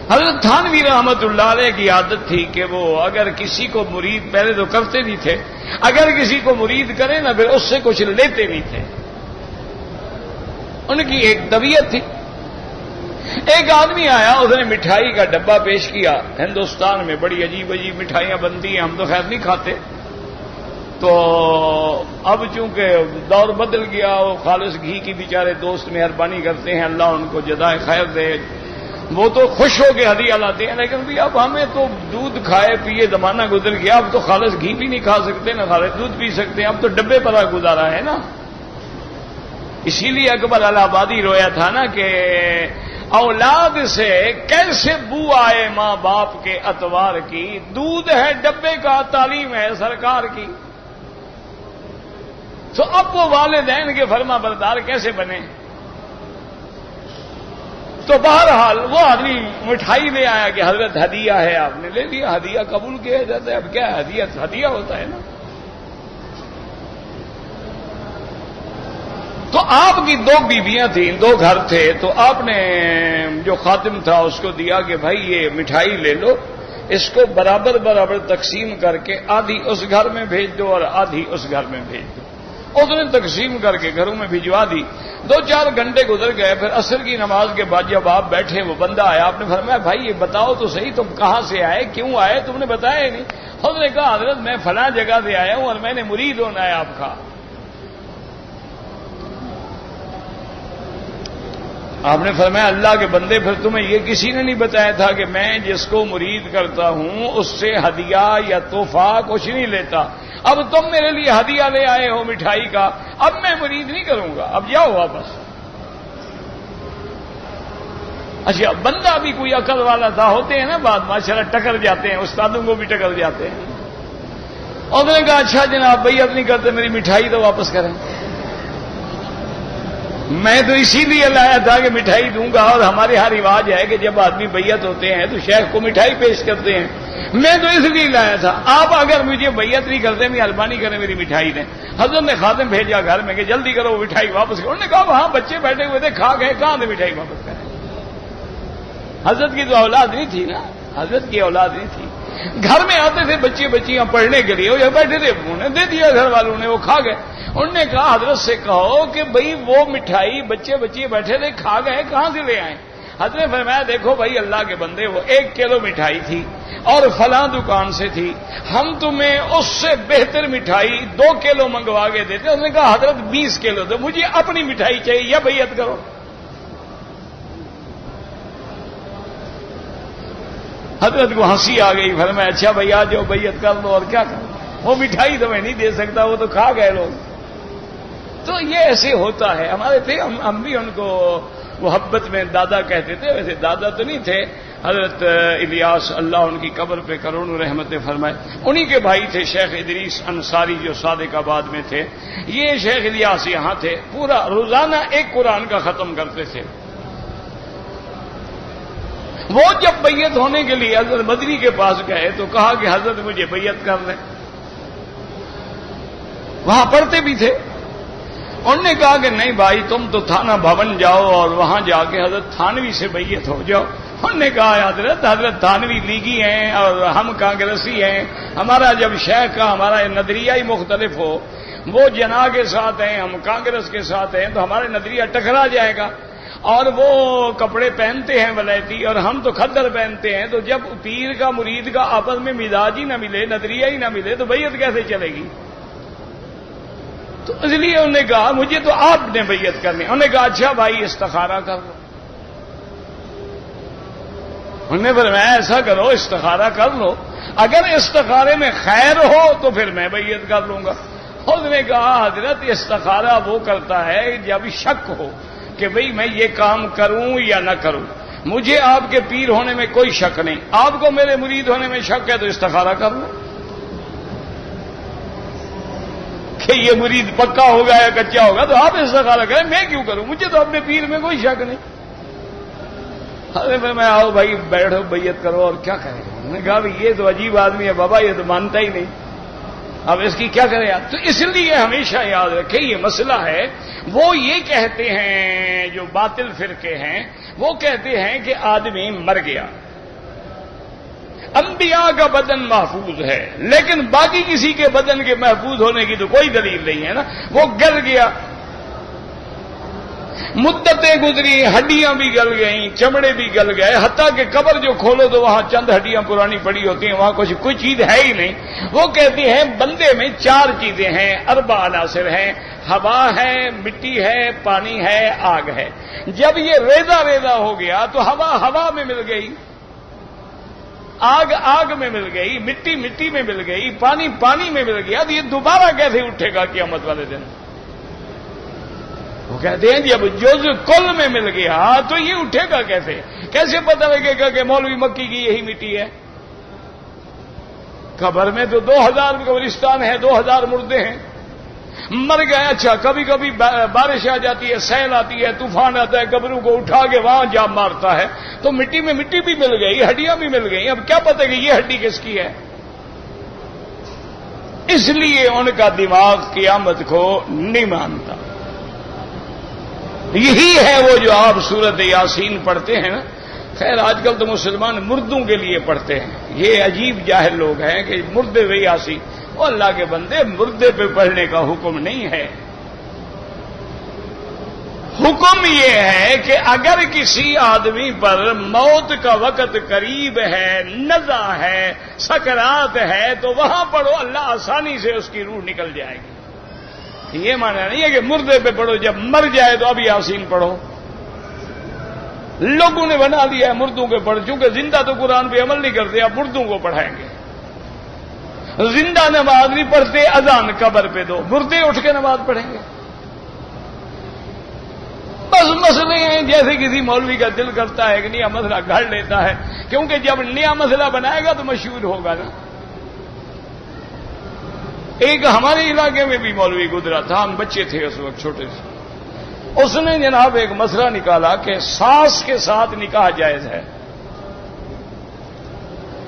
حضرت تھانوی رحمت اللہ علیہ کی عادت تھی کہ وہ اگر کسی کو مرید، پہلے تو کرتے نہیں تھے، اگر کسی کو مرید کرے نا پھر اس سے کچھ لیتے نہیں تھے، ان کی ایک طبیعت تھی۔ ایک آدمی آیا، اس نے مٹھائی کا ڈبہ پیش کیا۔ ہندوستان میں بڑی عجیب عجیب مٹھائیاں بنتی ہیں، ہم تو خیر نہیں کھاتے، تو اب چونکہ دور بدل گیا، وہ خالص گھی کی بیچارے دوست مہربانی کرتے ہیں، اللہ ان کو جزائے خیر دے، وہ تو خوش ہو کے ہدیہ لاتے ہیں، لیکن بھی اب ہمیں تو دودھ کھائے پیے زمانہ گزر گیا، اب تو خالص گھی بھی نہیں کھا سکتے، نہ خالص دودھ پی سکتے ہیں، اب تو ڈبے پر گزارا ہے نا۔ اسی لیے اکبر الہ آبادی رویا تھا نا کہ اولاد سے کیسے بو آئے ماں باپ کے اتوار کی، دودھ ہے ڈبے کا، تعلیم ہے سرکار کی۔ تو اب وہ والدین کے فرما بردار کیسے بنے؟ تو بہرحال وہ آدمی مٹھائی لے آیا کہ حضرت ہدیہ ہے، آپ نے لے لیا، ہدیہ قبول کیا جاتا ہے، اب کیا ہدیہ ہوتا ہے نا۔ تو آپ کی 2 بیویاں تھیں، 2 گھر تھے، تو آپ نے جو خادم تھا اس کو دیا کہ بھائی یہ مٹھائی لے لو، اس کو برابر برابر تقسیم کر کے آدھی اس گھر میں بھیج دو اور آدھی اس گھر میں بھیج دو۔ اس نے تقسیم کر کے گھروں میں بھجوا دی۔ 2-4 گھنٹے گزر گئے، پھر عصر کی نماز کے بعد جب آپ بیٹھے وہ بندہ آیا، آپ نے فرمایا بھائی یہ بتاؤ تو صحیح تم کہاں سے آئے، کیوں آئے، تم نے بتایا ہی نہیں۔ اس نے کہا حضرت میں فلاں جگہ سے آیا ہوں اور میں نے مرید ہونا ہے آپ کا۔ آپ نے فرمایا اللہ کے بندے پھر تمہیں یہ کسی نے نہیں بتایا تھا کہ میں جس کو مرید کرتا ہوں اس سے ہدیہ یا تحفہ کچھ نہیں لیتا؟ اب تم میرے لیے ہدیہ لے آئے ہو مٹھائی کا، اب میں مرید نہیں کروں گا، اب جاؤ واپس۔ اچھا بندہ بھی کوئی عقل والا تھا، ہوتے ہیں نا بعد ماشاءاللہ ٹکر جاتے ہیں، استادوں کو بھی ٹکر جاتے ہیں۔ اور میں نے کہا اچھا جناب بیعت نہیں کرتے، میری مٹھائی تو واپس کریں۔ میں تو اسی لیے لایا تھا کہ مٹھائی دوں گا، اور ہمارے یہاں رواج ہے کہ جب آدمی بیعت ہوتے ہیں تو شیخ کو مٹھائی پیش کرتے ہیں، میں تو اس لیے لایا تھا۔ آپ اگر مجھے بیعت نہیں کرتے مہربانی کریں میری مٹھائی دیں۔ حضرت نے خادم بھیجا گھر میں کہ جلدی کرو مٹھائی واپس کرو۔ انہوں نے کہا وہاں بچے بیٹھے ہوئے تھے کھا گئے، کہاں سے مٹھائی واپس کریں؟ حضرت کی تو اولاد نہیں تھی نا، حضرت کی اولاد نہیں تھی۔ گھر میں آتے تھے بچے بچیاں پڑھنے کے لیے، وہ یہ بیٹھے تھے، انہوں نے دے دیا گھر والوں نے، وہ کھا گئے۔ انہوں نے کہا حضرت سے کہو کہ بھئی وہ مٹھائی بچے بیٹھے تھے کھا گئے، کہاں سے لے آئے؟ حضرت نے فرمایا دیکھو بھائی اللہ کے بندے، وہ 1 کلو مٹھائی تھی اور فلاں دکان سے تھی، ہم تمہیں اس سے بہتر مٹھائی 2 کلو منگوا کے دیتے۔ انہوں نے کہا حضرت 20 کلو دو، مجھے اپنی مٹھائی چاہیے، یا بیعت کرو۔ حضرت کو ہنسی آ گئی، فرمایا اچھا بھائی آ جاؤ بیعت کر لو، اور کیا کرو، وہ مٹھائی تو میں نہیں دے سکتا، وہ تو کھا گئے لوگ۔ تو یہ ایسے ہوتا ہے، ہمارے تھے ہم بھی ان کو محبت میں دادا کہتے تھے، ویسے دادا تو نہیں تھے، حضرت الیاس اللہ ان کی قبر پہ کروڑوں رحمتیں فرمائے، انہی کے بھائی تھے شیخ ادریس انصاری جو صادق آباد میں تھے، یہ شیخ الیاس یہاں تھے، پورا روزانہ ایک قرآن کا ختم کرتے تھے۔ وہ جب بیعت ہونے کے لیے حضرت مدنی کے پاس گئے تو کہا کہ حضرت مجھے بیعت کر لیں، وہاں پڑھتے بھی تھے۔ انہوں نے کہا کہ نہیں بھائی تم تو تھانہ بھون جاؤ اور وہاں جا کے حضرت تھانوی سے بیعت ہو جاؤ۔ انہوں نے کہا حضرت تھانوی لیگی ہیں اور ہم کانگریسی ہیں، ہمارا جب شیخ کا ہمارا نظریہ ہی مختلف ہو، وہ جنا کے ساتھ ہیں ہم کانگریس کے ساتھ ہیں، تو ہمارا نظریہ ٹکرا جائے گا، اور وہ کپڑے پہنتے ہیں ولایتی اور ہم تو کھدر پہنتے ہیں، تو جب پیر کا مرید کا آپس میں مزاج ہی نہ ملے، نظریہ ہی نہ ملے، تو بیعت کیسے چلے گی؟ تو اس لیے انہوں نے کہا مجھے تو آپ نے بیعت کرنی۔ انہوں نے کہا اچھا بھائی استخارہ کر لو۔ انہوں نے فرمایا ایسا کرو استخارہ کر لو، اگر استخارے میں خیر ہو تو پھر میں بیعت کر لوں گا۔ اس نے کہا حضرت استخارہ وہ کرتا ہے جب شک ہو کہ بھئی میں یہ کام کروں یا نہ کروں، مجھے آپ کے پیر ہونے میں کوئی شک نہیں، آپ کو میرے مرید ہونے میں شک ہے تو استخارہ کر لو کہ یہ مرید پکا ہوگا یا کچا ہوگا، تو آپ استخارہ کریں، میں کیوں کروں، مجھے تو اپنے پیر میں کوئی شک نہیں۔ حضرت میں آؤ بھائی بیٹھو بیعت کرو، اور کیا کریں؟ انہوں نے کہا یہ تو عجیب آدمی ہے بابا، یہ تو مانتا ہی نہیں، اب اس کی کیا کریں آپ؟ تو اس لیے ہمیشہ یاد رکھیں یہ مسئلہ ہے۔ وہ یہ کہتے ہیں جو باطل فرقے ہیں، وہ کہتے ہیں کہ آدمی مر گیا، انبیاء کا بدن محفوظ ہے، لیکن باقی کسی کے بدن کے محفوظ ہونے کی تو کوئی دلیل نہیں ہے نا، وہ گل گیا، مدتیں گزری، ہڈیاں بھی گل گئیں، چمڑے بھی گل گئے، حتیٰ کہ قبر جو کھولو تو وہاں چند ہڈیاں پرانی پڑی ہوتی ہیں، وہاں کوئی چیز ہے ہی نہیں۔ وہ کہتے ہیں بندے میں 4 چیزیں ہیں، 4 عناصر ہیں، ہوا ہے، مٹی ہے، پانی ہے، آگ ہے۔ جب یہ ریزہ ریزہ ہو گیا تو ہوا میں مل گئی، آگ میں مل گئی، مٹی میں مل گئی، پانی میں مل گیا، تو یہ دوبارہ کیسے اٹھے گا قیامت والے دن؟ وہ کہتے ہیں جب جز کل میں مل گیا تو یہ اٹھے گا کیسے پتہ لگے گا کہ مولوی مکی کی یہی مٹی ہے؟ قبر میں تو 2000 قبرستان ہے، 2000 مردے ہیں، مر گئے۔ اچھا کبھی کبھی بارش آ جاتی ہے، سیل آتی ہے، طوفان آتا ہے، قبروں کو اٹھا کے وہاں جا مارتا ہے، تو مٹی میں مٹی بھی مل گئی، ہڈیاں بھی مل گئی، اب کیا پتہ کہ یہ ہڈی کس کی ہے؟ اس لیے ان کا دماغ قیامت کو نہیں مانتا۔ یہی ہے وہ جو آپ سورت یاسین پڑھتے ہیں نا، خیر آج کل تو مسلمان مردوں کے لیے پڑھتے ہیں، یہ عجیب جاہل لوگ ہیں کہ مردے پہ یاسین، وہ اللہ کے بندے مردے پہ پڑھنے کا حکم نہیں ہے۔ حکم یہ ہے کہ اگر کسی آدمی پر موت کا وقت قریب ہے، نزع ہے، سکرات ہے، تو وہاں پڑھو، اللہ آسانی سے اس کی روح نکل جائے گی۔ یہ مانا نہیں ہے کہ مردے پہ پڑھو، جب مر جائے تو اب یاسین پڑھو۔ لوگوں نے بنا دیا ہے مردوں کے پڑھ، چونکہ زندہ تو قرآن پہ عمل نہیں کرتے، اب مردوں کو پڑھائیں گے۔ زندہ نماز نہیں پڑھتے، اذان قبر پہ دو، مردے اٹھ کے نماز پڑھیں گے۔ بس مسئلے ہیں، جیسے کسی مولوی کا دل کرتا ہے کہ نیا مسئلہ گھڑ لیتا ہے، کیونکہ جب نیا مسئلہ بنائے گا تو مشہور ہوگا نا۔ ایک ہمارے علاقے میں بھی مولوی گزرا تھا، ہم بچے تھے اس وقت چھوٹے سے، اس نے جناب ایک مسئلہ نکالا کہ ساس کے ساتھ نکاح جائز ہے۔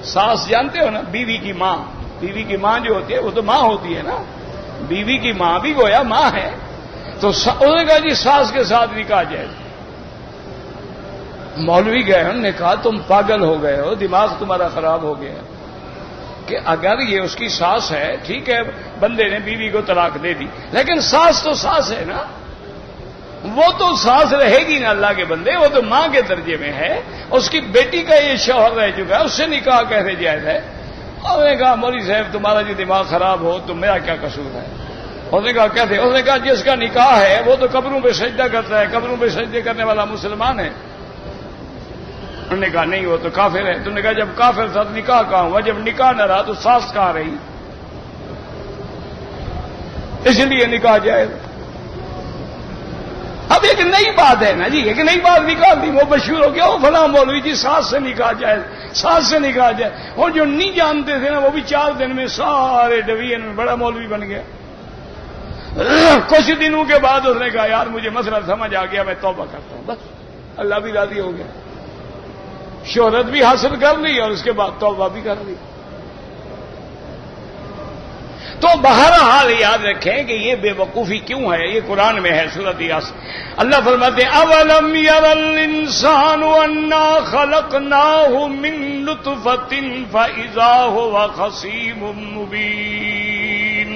ساس جانتے ہو نا، بیوی کی ماں، بیوی کی ماں جو ہوتی ہے وہ تو ماں ہوتی ہے نا، بیوی کی ماں بھی گویا ماں ہے، تو انہوں نے کہا جی ساس کے ساتھ نکاح جائز۔ مولوی گئے، انہوں نے کہا تم پاگل ہو گئے ہو، دماغ تمہارا خراب ہو گیا کہ اگر یہ اس کی ساس ہے، ٹھیک ہے بندے نے بیوی کو طلاق دے دی، لیکن ساس تو ساس ہے نا، وہ تو ساس رہے گی نا اللہ کے بندے، وہ تو ماں کے درجے میں ہے، اس کی بیٹی کا یہ شوہر رہ چکا ہے، اس سے نکاح کیسے جائز ہے؟ اور نے کہا مولوی صاحب تمہارا جو دماغ خراب ہو تو میرا کیا قصور ہے؟ اس نے کہا کیسے؟ اس نے کہا جس کا نکاح ہے وہ تو قبروں پہ سجدہ کرتا ہے، قبروں پہ سجدے کرنے والا مسلمان ہے، انہوں نے کہا نہیں وہ تو کافر ہے. تو نے کہا جب کافر تھا تو نکاح کہاں ہوا؟ جب نکاح نہ رہا تو ساس کہاں رہی؟ اس لیے نکاح جائز. اب ایک نئی بات ہے نا جی، ایک نئی بات نکال دی، وہ مشہور ہو گیا وہ فلاں مولوی جی ساس سے نکاح جائز، ساس سے نکاح جائز. اور جو نہیں جانتے تھے نا وہ بھی 4 دن میں سارے ڈویژن میں بڑا مولوی بن گیا. کچھ دنوں کے بعد اس نے کہا یار مجھے مسئلہ سمجھ آ گیا، میں توبہ کرتا ہوں. بس اللہ بھی راضی ہو گیا، شہرت بھی حاصل کر لی اور اس کے بعد توبہ بھی کر لی. تو بہرحال یاد رکھیں کہ یہ بے وقوفی کیوں ہے، یہ قرآن میں ہے سورۃ یاسین. اللہ فرماتے ہیں اولم یر الانسان انا خلقناہ من نطفۃ فاذا هو خصیم مبین.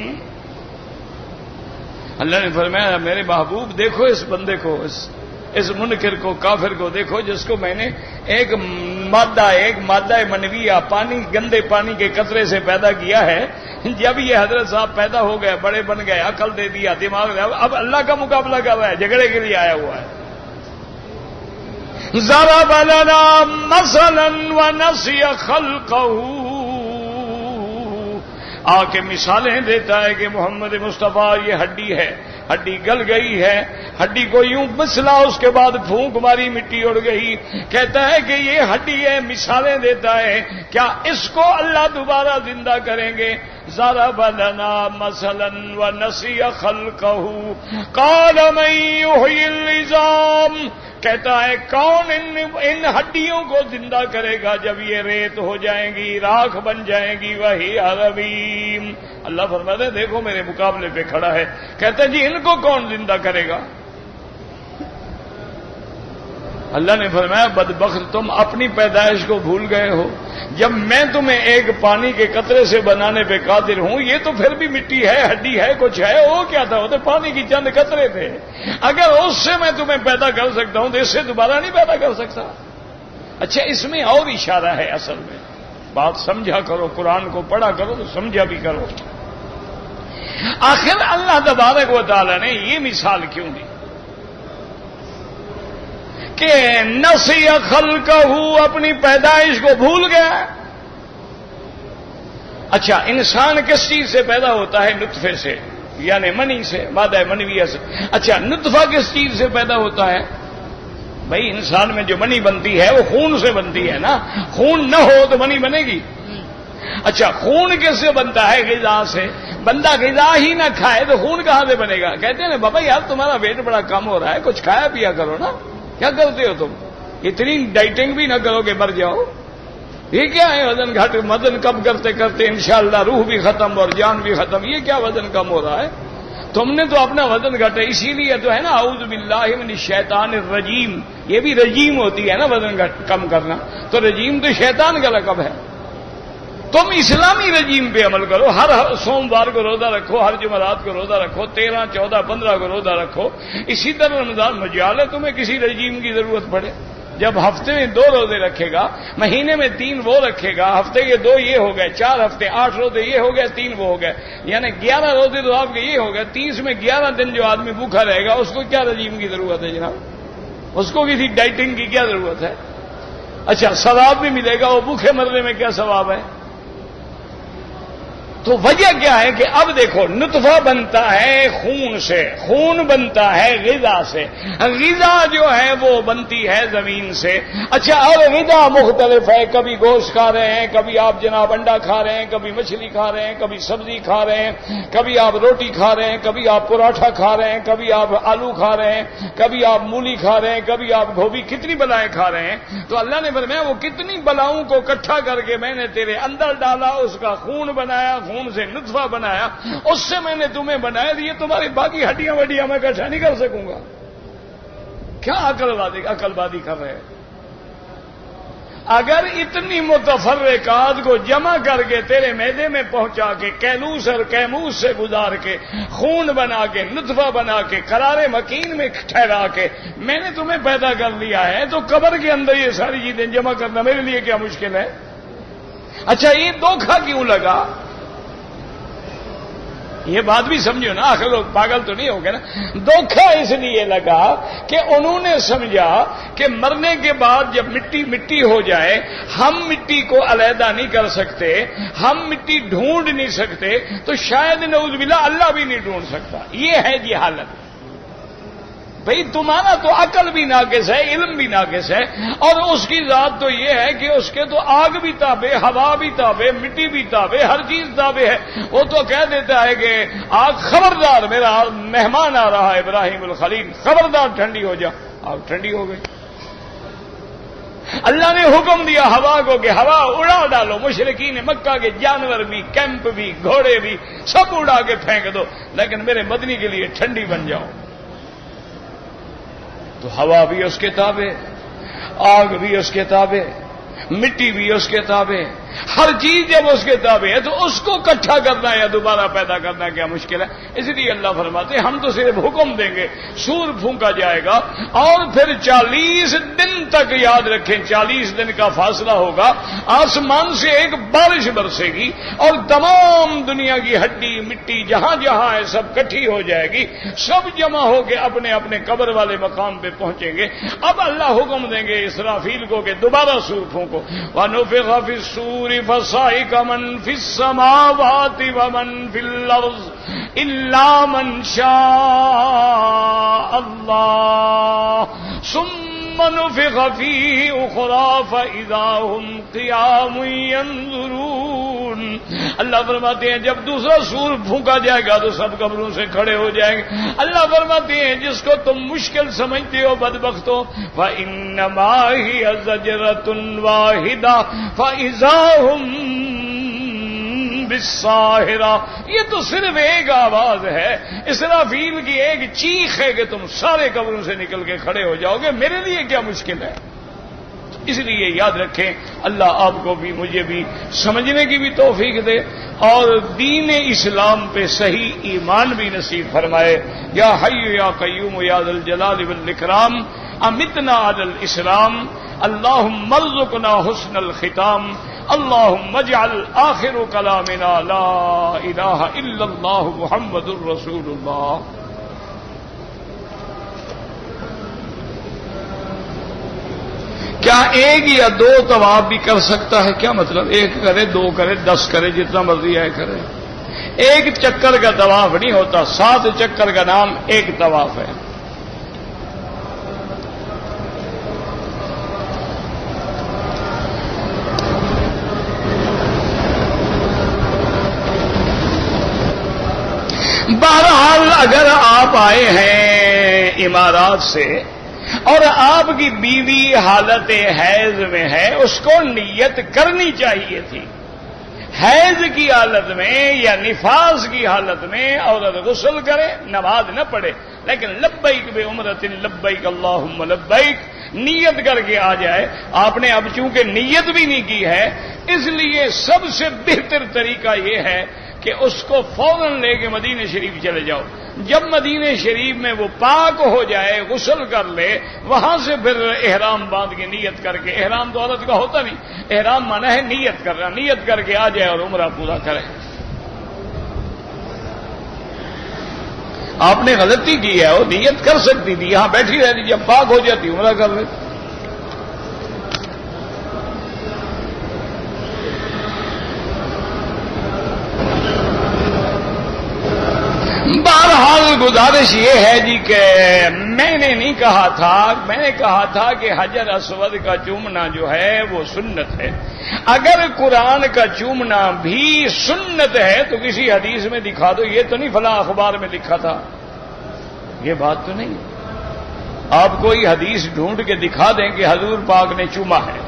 اللہ نے فرمایا میرے محبوب دیکھو اس بندے کو، اس منکر کو، کافر کو دیکھو جس کو میں نے ایک مادہ منویہ پانی، گندے پانی کے قطرے سے پیدا کیا ہے. جب یہ حضرت صاحب پیدا ہو گئے، بڑے بن گئے، عقل دے دیا، دماغ دیا، اب اللہ کا مقابلہ کر رہا ہے، جھگڑے کے لیے آیا ہوا ہے. ضرب لنا مثلا ونسی خلقہ، آ کے مثالیں دیتا ہے کہ محمد مصطفیٰ یہ ہڈی ہے، ہڈی گل گئی ہے، ہڈی کو یوں مسلا، اس کے بعد پھونک ماری مٹی اڑ گئی. کہتا ہے کہ یہ ہڈی ہے، مثالیں دیتا ہے. کیا اس کو اللہ دوبارہ زندہ کریں گے؟ ضرب لنا مثلا ونسی خلقہ قال من یحیی العظام. کہتا ہے کون ان ہڈیوں کو زندہ کرے گا جب یہ ریت ہو جائیں گی، راکھ بن جائیں گی. وہی رمیم. اللہ فرماتا ہے دیکھو میرے مقابلے پہ کھڑا ہے. کہتا ہے جی ان کو کون زندہ کرے گا؟ اللہ نے فرمایا بدبخت تم اپنی پیدائش کو بھول گئے ہو. جب میں تمہیں ایک پانی کے قطرے سے بنانے پہ قادر ہوں، یہ تو پھر بھی مٹی ہے، ہڈی ہے، کچھ ہے. وہ کیا تھا؟ وہ تو پانی کی چند قطرے تھے. اگر اس سے میں تمہیں پیدا کر سکتا ہوں تو اس سے دوبارہ نہیں پیدا کر سکتا. اچھا اس میں اور اشارہ ہے، اصل میں بات سمجھا کرو، قرآن کو پڑھا کرو تو سمجھا بھی کرو. آخر اللہ تبارک و تعالی نے یہ مثال کیوں دی کہ نسی خلقہ، اپنی پیدائش کو بھول گیا. اچھا انسان کس چیز سے پیدا ہوتا ہے؟ نطفے سے، یعنی منی سے، مادہ منویہ سے. اچھا نطفہ کس چیز سے پیدا ہوتا ہے؟ بھائی انسان میں جو منی بنتی ہے وہ خون سے بنتی ہے نا. خون نہ ہو تو منی بنے گی. اچھا خون کس سے بنتا ہے؟ غذا سے. بندہ غذا ہی نہ کھائے تو خون کہاں سے بنے گا؟ کہتے ہیں نا بابا یار تمہارا ویٹ بڑا کم ہو رہا ہے، کچھ کھایا پیا کرو نا. کیا کرتے ہو تم؟ اتنی ڈائٹنگ بھی نہ کرو کہ مر جاؤ. یہ کیا ہے وزن گھٹ؟ وزن کم کرتے کرتے انشاءاللہ روح بھی ختم اور جان بھی ختم. یہ کیا وزن کم ہو رہا ہے؟ تم نے تو اپنا وزن گھٹا. اسی لیے تو ہے نا اعوذ باللہ من الشیطان الرجیم. یہ بھی رجیم ہوتی ہے نا وزن کم کرنا. تو رجیم تو شیطان کا لقب ہے. تم اسلامی رجیم پہ عمل کرو. ہر سوموار کو روزہ رکھو، ہر جمعرات کو روزہ رکھو، 13، 14، 15 کو روزہ رکھو. اسی طرح رمضان مجال ہے تمہیں کسی رجیم کی ضرورت پڑے. جب ہفتے میں 2 روزے رکھے گا، مہینے میں 3 وہ رکھے گا، ہفتے کے 2 یہ ہو گئے، 4 ہفتے 8 روزے یہ ہو گئے، 3 وہ ہو گئے، یعنی 11 روزے تو آپ کے یہ ہو گئے. 30 میں 11 دن جو آدمی بھوکھا رہے گا اس کو کیا رجیم کی ضرورت ہے جناب؟ اس کو کسی ڈائٹنگ کی کیا ضرورت ہے؟ اچھا ثواب بھی ملے گا، وہ بھوکے مرنے میں کیا ثواب ہے؟ تو وجہ کیا ہے کہ اب دیکھو نطفہ بنتا ہے خون سے، خون بنتا ہے غذا سے، غذا جو ہے وہ بنتی ہے زمین سے. اچھا اور غذا مختلف ہے، کبھی گوشت کھا رہے ہیں، کبھی آپ جناب انڈا کھا رہے ہیں، کبھی مچھلی کھا رہے ہیں، کبھی سبزی کھا رہے ہیں، کبھی آپ روٹی کھا رہے ہیں، کبھی آپ پراٹھا کھا رہے ہیں، کبھی آپ آلو کھا رہے ہیں، کبھی آپ مولی کھا رہے ہیں، کبھی آپ گوبھی. کتنی بلائیں کھا رہے ہیں. تو اللہ نے فرمایا وہ کتنی بلاؤں کو اکٹھا کر کے میں نے تیرے اندر ڈالا، اس کا خون بنایا، خون سے نطفہ بنایا، اس سے میں نے تمہیں بنایا. یہ تمہاری باقی ہڈیاں وڈیاں میں اکٹھا نہیں کر سکوں گا. کیا عقل بازی کر رہے ہیں؟ اگر اتنی متفرقات کو جمع کر کے تیرے معدے میں پہنچا کے کیلوس اور کیموس سے گزار کے خون بنا کے نطفہ بنا کے قرار مکین میں ٹھہرا کے میں نے تمہیں پیدا کر لیا ہے، تو قبر کے اندر یہ ساری چیزیں جمع کرنا میرے لیے کیا مشکل ہے؟ اچھا یہ دھوکھا کیوں لگا؟ یہ بات بھی سمجھو نا، آخر لوگ پاگل تو نہیں ہو گئے نا. دھوکہ اس لیے لگا کہ انہوں نے سمجھا کہ مرنے کے بعد جب مٹی مٹی ہو جائے، ہم مٹی کو علیحدہ نہیں کر سکتے، ہم مٹی ڈھونڈ نہیں سکتے، تو شاید نعوذ باللہ اللہ بھی نہیں ڈھونڈ سکتا. یہ ہے جی حالت. بھئی تمہارا تو عقل بھی ناقص ہے، علم بھی ناقص ہے، اور اس کی ذات تو یہ ہے کہ اس کے تو آگ بھی تابع، ہوا بھی تابع، مٹی بھی تابع، ہر چیز تابع ہے. وہ تو کہہ دیتا ہے کہ آگ خبردار، میرا مہمان آ رہا ہے ابراہیم الخلیل، خبردار ٹھنڈی ہو جا. آگ ٹھنڈی ہو گئی. اللہ نے حکم دیا ہوا کو کہ ہوا اڑا ڈالو، مشرکین مکہ کے جانور بھی، کیمپ بھی، گھوڑے بھی سب اڑا کے پھینک دو، لیکن میرے مدنی کے لیے ٹھنڈی بن جاؤ. تو ہوا بھی اس کے تابع، آگ بھی اس کے تابع، مٹی بھی اس کے تابع، ہر چیز جب اس کے تابع ہے تو اس کو اکٹھا کرنا یا دوبارہ پیدا کرنا کیا مشکل ہے. اس لیے اللہ فرماتے ہیں ہم تو صرف حکم دیں گے، سور پھونکا جائے گا، اور پھر 40 دن تک، یاد رکھیں 40 دن کا فاصلہ ہوگا، آسمان سے ایک بارش برسے گی اور تمام دنیا کی ہڈی مٹی جہاں جہاں ہے سب کٹھی ہو جائے گی، سب جمع ہو کے اپنے اپنے قبر والے مقام پہ پہنچیں گے. اب اللہ حکم دیں گے اسرافیل کو کہ دوبارہ سور پھونکو. وَنُفِخَ فِي الصُّورِ فَصَعِقَ مَن فِي السَّمَاوَاتِ وَمَن فِي الْأَرْضِ إِلَّا مَن شَاءَ اللَّهُ ثُمَّ نُفِخَ فِيهِ أُخْرَىٰ فَإِذَا هُمْ قِيَامٌ يَنظُرُونَ. اللہ فرماتے ہیں جب دوسرا سور پھونکا جائے گا تو سب قبروں سے کھڑے ہو جائیں گے. اللہ فرماتے ہیں جس کو تم مشکل سمجھتے ہو بدبختوں، فَإِنَّمَا هِيَ زَجْرَةٌ وَاحِدَةٌ فَإِذَا هُمْ بِالسَّاهِرَةِ. یہ تو صرف ایک آواز ہے، اسرافیل کی ایک چیخ ہے کہ تم سارے قبروں سے نکل کے کھڑے ہو جاؤ گے. میرے لیے کیا مشکل ہے؟ اس لیے یاد رکھیں اللہ آپ کو بھی مجھے بھی سمجھنے کی بھی توفیق دے اور دین اسلام پہ صحیح ایمان بھی نصیب فرمائے. یا حی یا قیوم یا ذا الجلال والاکرام امتنا علی الاسلام. اللہم ارزقنا حسن الختام. اللہم اجعل آخر کلامنا لا الہ الا اللہ محمد الرسول اللہ. کیا ایک یا دو طواف بھی کر سکتا ہے؟ کیا مطلب؟ ایک کرے، دو کرے، 10 کرے، جتنا مرضی ہے کرے. ایک چکر کا طواف نہیں ہوتا، 7 چکر کا نام ایک طواف ہے. بہرحال اگر آپ آئے ہیں امارات سے اور آپ کی بیوی حالت حیض میں ہے، اس کو نیت کرنی چاہیے تھی. حیض کی حالت میں یا نفاس کی حالت میں عورت غسل کرے، نماز نہ پڑھے، لیکن لبیک بعمرۃ لبیک اللہم لبیک نیت کر کے آ جائے. آپ نے اب چونکہ نیت بھی نہیں کی ہے، اس لیے سب سے بہتر طریقہ یہ ہے کہ اس کو فوراً لے کے مدینہ شریف چلے جاؤ. جب مدینہ شریف میں وہ پاک ہو جائے، غسل کر لے، وہاں سے پھر احرام باندھ کے نیت کر کے، احرام تو عورت کا ہوتا نہیں، احرام مانا ہے نیت کرنا، نیت کر کے آ جائے اور عمرہ پورا کرے. آپ نے غلطی کی ہے، وہ نیت کر سکتی تھی، یہاں بیٹھی رہتی، جب پاک ہو جاتی عمرہ کر لیتی. بہرحال گزارش یہ ہے جی کہ میں نے نہیں کہا تھا، میں نے کہا تھا کہ حجر اسود کا چومنا جو ہے وہ سنت ہے. اگر قرآن کا چومنا بھی سنت ہے تو کسی حدیث میں دکھا دو. یہ تو نہیں فلاں اخبار میں لکھا تھا، یہ بات تو نہیں. آپ کوئی حدیث ڈھونڈ کے دکھا دیں کہ حضور پاک نے چوما ہے،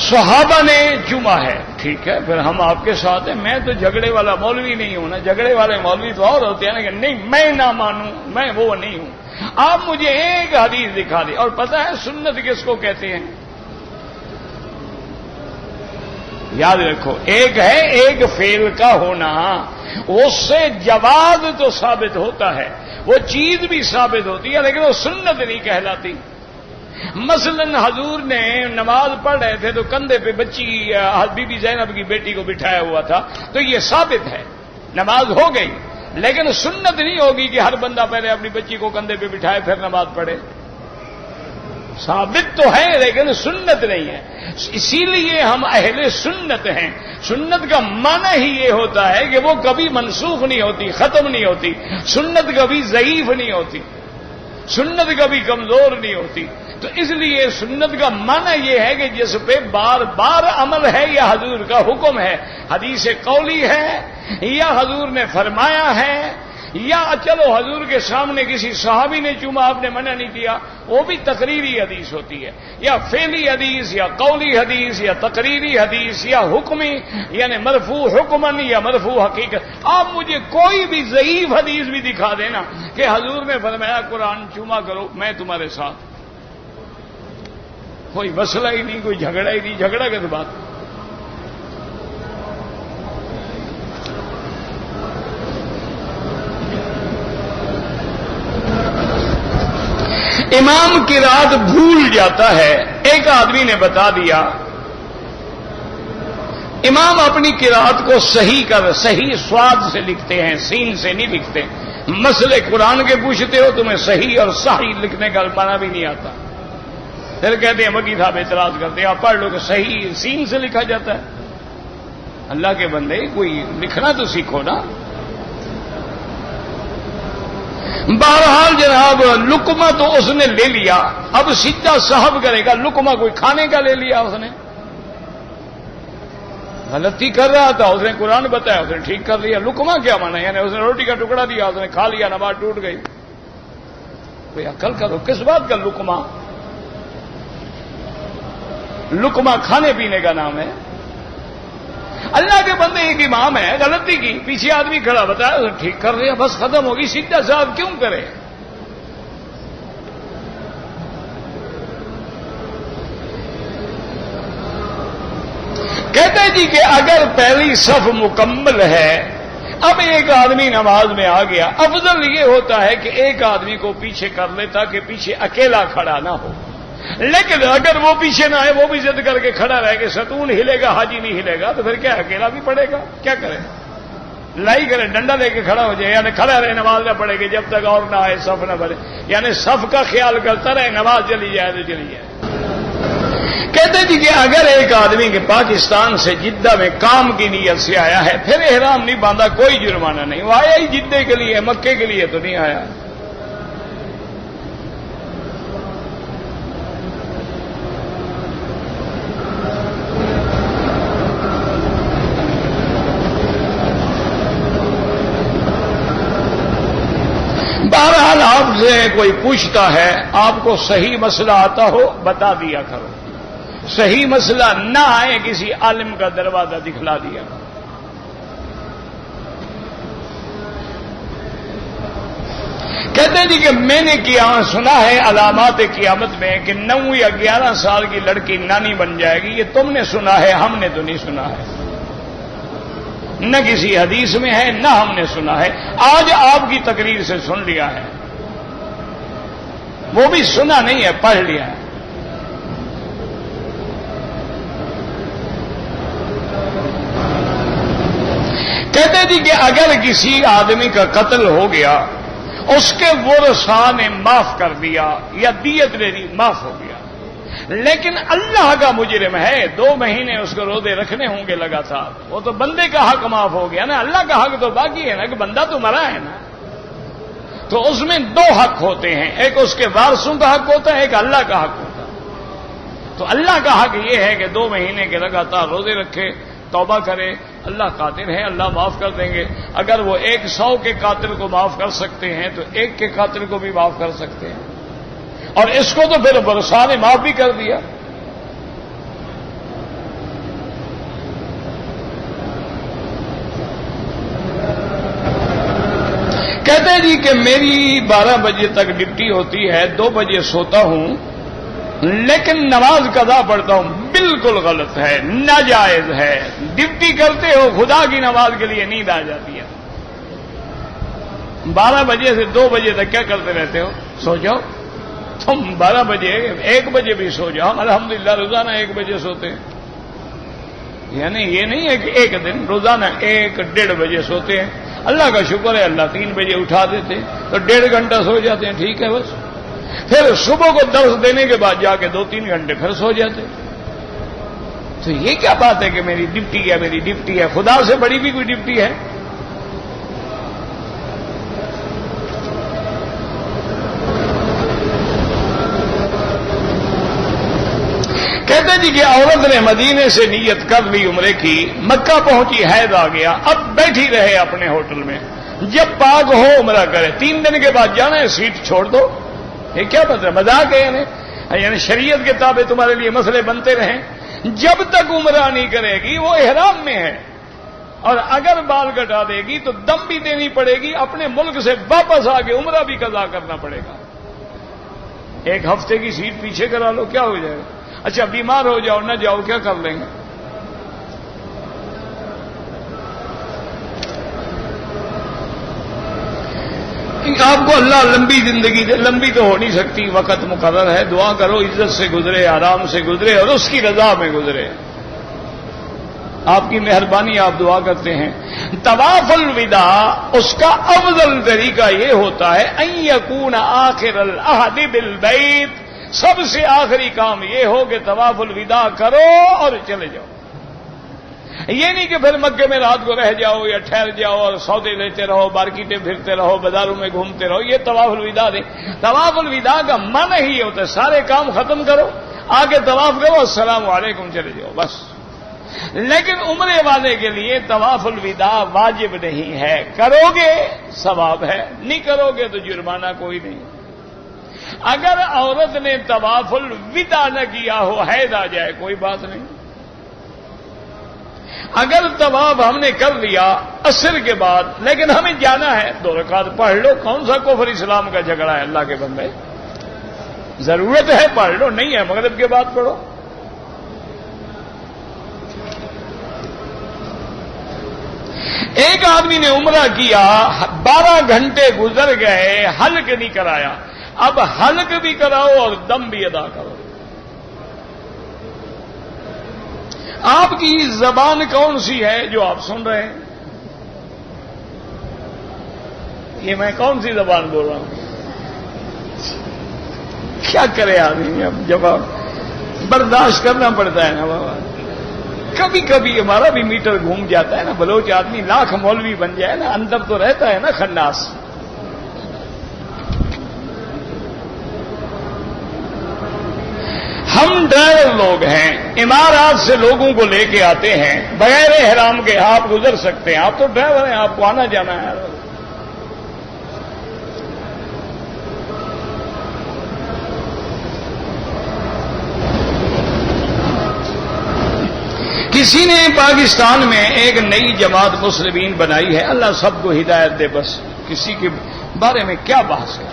صحابہ نے چوما ہے، ٹھیک ہے، پھر ہم آپ کے ساتھ ہیں. میں تو جھگڑے والا مولوی نہیں ہوں نا، جھگڑے والے مولوی تو اور ہوتے ہیں نا کہ نہیں میں نہ مانوں، میں وہ نہیں ہوں. آپ مجھے ایک حدیث دکھا دیں. اور پتہ ہے سنت کس کو کہتے ہیں؟ یاد رکھو، ایک ہے ایک فعل کا ہونا، اس سے جواز تو ثابت ہوتا ہے، وہ چیز بھی ثابت ہوتی ہے، لیکن وہ سنت نہیں کہلاتی. مثلا حضور نے نماز پڑھ رہے تھے تو کندھے پہ بچی بی بی زینب کی بیٹی کو بٹھایا ہوا تھا، تو یہ ثابت ہے، نماز ہو گئی، لیکن سنت نہیں ہوگی کہ ہر بندہ پہلے اپنی بچی کو کندھے پہ بٹھائے پھر نماز پڑھے. ثابت تو ہے لیکن سنت نہیں ہے. اسی لیے ہم اہل سنت ہیں. سنت کا معنی ہی یہ ہوتا ہے کہ وہ کبھی منسوخ نہیں ہوتی، ختم نہیں ہوتی. سنت کبھی ضعیف نہیں ہوتی، سنت کبھی کمزور نہیں ہوتی. تو اس لیے سنت کا معنی یہ ہے کہ جس پہ بار بار عمل ہے یا حضور کا حکم ہے، حدیث قولی ہے یا حضور نے فرمایا ہے، یا چلو حضور کے سامنے کسی صحابی نے چوما آپ نے منع نہیں کیا، وہ بھی تقریری حدیث ہوتی ہے، یا فعلی حدیث یا قولی حدیث یا تقریری حدیث یا حکمی یعنی مرفوع حکمن یا مرفوع حقیقت. آپ مجھے کوئی بھی ضعیف حدیث بھی دکھا دینا کہ حضور نے فرمایا قرآن چوما کرو، میں تمہارے ساتھ. کوئی مسئلہ ہی نہیں، کوئی جھگڑا ہی نہیں. جھگڑا کی تو بات. امام کی رات بھول جاتا ہے. ایک آدمی نے بتا دیا امام اپنی قرات کو صحیح سواد سے لکھتے ہیں، سین سے نہیں لکھتے. مسئلے قرآن کے پوچھتے ہو، تمہیں صحیح اور صحیح لکھنے کا معنی بھی نہیں آتا. پھر کہتے ہیں مکی صاحب اعتراض کرتے ہیں، آپ پڑھ لو کہ صحیح سین سے لکھا جاتا ہے. اللہ کے بندے کوئی لکھنا تو سیکھو نا. بہرحال جناب لقمہ تو اس نے لے لیا، اب سیدھا صاحب کرے گا. لقمہ کوئی کھانے کا لے لیا، اس نے غلطی کر رہا تھا، اس نے قرآن بتایا، اس نے ٹھیک کر لیا. لقمہ کیا مانا؟ یعنی اس نے روٹی کا ٹکڑا دیا، اس نے کھا لیا، نماز ٹوٹ گئی. کوئی عقل کرو، کس بات کا لقمہ؟ لقمہ کھانے پینے کا نام ہے. اللہ کے بندے ایک امام ہے، غلطی کی، پیچھے آدمی کھڑا بتایا ٹھیک کر لیا، بس ختم ہوگی. سیدھا صاحب کیوں کرے؟ کہتے جی کہ اگر پہلی صف مکمل ہے، اب ایک آدمی نماز میں آ گیا، افضل یہ ہوتا ہے کہ ایک آدمی کو پیچھے کر لے تاکہ پیچھے اکیلا کھڑا نہ ہو. لیکن اگر وہ پیچھے نہ آئے، وہ بھی ضد کر کے کھڑا رہے کہ ستون ہلے گا حاجی نہیں ہلے گا، تو پھر کیا اکیلا بھی پڑے گا؟ کیا کرے؟ لائی کرے، ڈنڈا لے کے کھڑا ہو جائے، یعنی کھڑا رہے، نماز نہ پڑے گی جب تک اور نہ آئے، صف نہ بھرے. یعنی صف کا خیال کرتا رہے، نماز چلی جائے تو چلی جائے. کہتے جی کہ اگر ایک آدمی کے پاکستان سے جدہ میں کام کی نیت سے آیا ہے، پھر احرام نہیں باندھا، کوئی جرمانہ نہیں. وہ آیا ہی جدے کے لیے، مکے کے لیے تو نہیں آیا. بہرحال آپ سے کوئی پوچھتا ہے، آپ کو صحیح مسئلہ آتا ہو بتا دیا کرو، صحیح مسئلہ نہ آئے کسی عالم کا دروازہ دکھلا دیا کرو. کہتے جی کہ میں نے سنا ہے علامات قیامت میں کہ 9 یا 11 سال کی لڑکی نانی بن جائے گی. یہ تم نے سنا ہے، ہم نے تو نہیں سنا ہے. نہ کسی حدیث میں ہے، نہ ہم نے سنا ہے. آج آپ کی تقریر سے سن لیا ہے، وہ بھی سنا نہیں ہے، پڑھ لیا ہے. کہتے جی کہ اگر کسی آدمی کا قتل ہو گیا، اس کے ورثاء نے معاف کر دیا یا دیت لے دی، معاف ہو گیا، لیکن اللہ کا مجرم ہے، 2 مہینے اس کو روزے رکھنے ہوں گے لگاتار، وہ تو بندے کا حق معاف ہو گیا نا. اللہ کا حق تو باقی ہے نا، کہ بندہ تو مرا ہے نا. تو اس میں 2 حق ہوتے ہیں، ایک اس کے وارثوں کا حق ہوتا ہے، ایک اللہ کا حق ہوتا ہے. تو اللہ کا حق یہ ہے کہ 2 مہینے کے لگاتار روزے رکھے، توبہ کرے. اللہ قادر ہے، اللہ معاف کر دیں گے. اگر وہ 100 کے قاتل کو معاف کر سکتے ہیں تو 1 کے قاتل کو بھی معاف کر سکتے ہیں. اور اس کو تو پھر ورثاء نے معاف بھی کر دیا. کہتے جی کہ میری 12 بجے تک ڈیوٹی ہوتی ہے، 2 بجے سوتا ہوں، لیکن نماز قضا پڑھتا ہوں. بالکل غلط ہے، ناجائز ہے. ڈیوٹی کرتے ہو، خدا کی نماز کے لیے نیند آ جاتی ہے. 12 بجے سے 2 بجے تک کیا کرتے رہتے ہو؟ سو جاؤ. تم 12 بجے 1 بجے بھی سو جاؤ. ہم الحمدللہ روزانہ 1 بجے سوتے ہیں. یعنی یہ نہیں ہے کہ ایک دن، روزانہ 1 1:30 بجے سوتے ہیں. اللہ کا شکر ہے اللہ 3 بجے اٹھا دیتے تو 1.5 گھنٹہ سو جاتے ہیں، ٹھیک ہے بس. پھر صبح کو درس دینے کے بعد جا کے 2-3 گھنٹے پھر سو جاتے. تو یہ کیا بات ہے کہ میری ڈپٹی ہے، میری ڈپٹی ہے؟ خدا سے بڑی بھی کوئی ڈپٹی ہے؟ کہتے جی کہ عورت نے مدینے سے نیت کر لی عمرے کی، مکہ پہنچی، حیض آ گیا، اب بیٹھی رہے اپنے ہوٹل میں، جب پاک ہو عمرہ کرے، 3 دن کے بعد جانا ہے، سیٹ چھوڑ دو. یہ کیا مطلب؟ مذاق ہے یعنی شریعت کے تابع تمہارے لیے مسئلے بنتے رہیں. جب تک عمرہ نہیں کرے گی وہ احرام میں ہے، اور اگر بال کٹا دے گی تو دم بھی دینی پڑے گی، اپنے ملک سے واپس آ کے عمرہ بھی قضا کرنا پڑے گا. 1 ہفتے کی سیٹ پیچھے کرا لو، کیا ہو جائے گا؟ اچھا بیمار ہو جاؤ نہ جاؤ، کیا کر لیں گے؟ آپ کو اللہ لمبی زندگی دے. لمبی تو ہو نہیں سکتی، وقت مقرر ہے. دعا کرو عزت سے گزرے، آرام سے گزرے اور اس کی رضا میں گزرے. آپ کی مہربانی، آپ دعا کرتے ہیں. طواف الوداع اس کا افضل طریقہ یہ ہوتا ہے ان یکون آخر العہد بالبیت، سب سے آخری کام یہ ہو کہ طواف الوداع کرو اور چلے جاؤ. یہ نہیں کہ پھر مکے میں رات کو رہ جاؤ یا ٹھہر جاؤ اور سودے لیتے رہو، مارکیٹیں پھرتے رہو، بازاروں میں گھومتے رہو. یہ طواف الوداع نہیں. طواف الوداع کا معنی ہی ہوتا ہے سارے کام ختم کرو، آگے طواف کرو، السلام علیکم، چلے جاؤ بس. لیکن عمرے والے کے لیے طواف الوداع واجب نہیں ہے. کرو گے ثواب ہے، نہیں کرو گے تو جرمانہ کوئی نہیں. اگر عورت نے طواف الوداع نہ کیا ہو، حیض آ جائے، کوئی بات نہیں. اگر طواف ہم نے کر لیا عصر کے بعد لیکن ہمیں جانا ہے، 2 رکعت پڑھ لو. کون سا کفر اسلام کا جھگڑا ہے؟ اللہ کے بندے، ضرورت ہے پڑھ لو، نہیں ہے مغرب کے بعد پڑھو. ایک آدمی نے عمرہ کیا، 12 گھنٹے گزر گئے، حلق نہیں کرایا. اب حلق بھی کراؤ اور دم بھی ادا کرو. آپ کی زبان کون سی ہے جو آپ سن رہے ہیں؟ یہ میں کون سی زبان بول رہا ہوں؟ کیا کرے آدمی؟ اب جواب برداشت کرنا پڑتا ہے نا بابا. کبھی کبھی ہمارا بھی میٹر گھوم جاتا ہے نا. بلوچ آدمی لاکھ مولوی بن جائے نا، اندر تو رہتا ہے نا خناس. ہم ڈرائیور لوگ ہیں، امارات سے لوگوں کو لے کے آتے ہیں بغیر احرام کے. آپ گزر سکتے ہیں، آپ تو ڈرائیور ہیں، آپ کو آنا جانا ہے. کسی نے پاکستان میں ایک نئی جماعت مسلمین بنائی ہے، اللہ سب کو ہدایت دے. بس کسی کے بارے میں کیا بحث ہے؟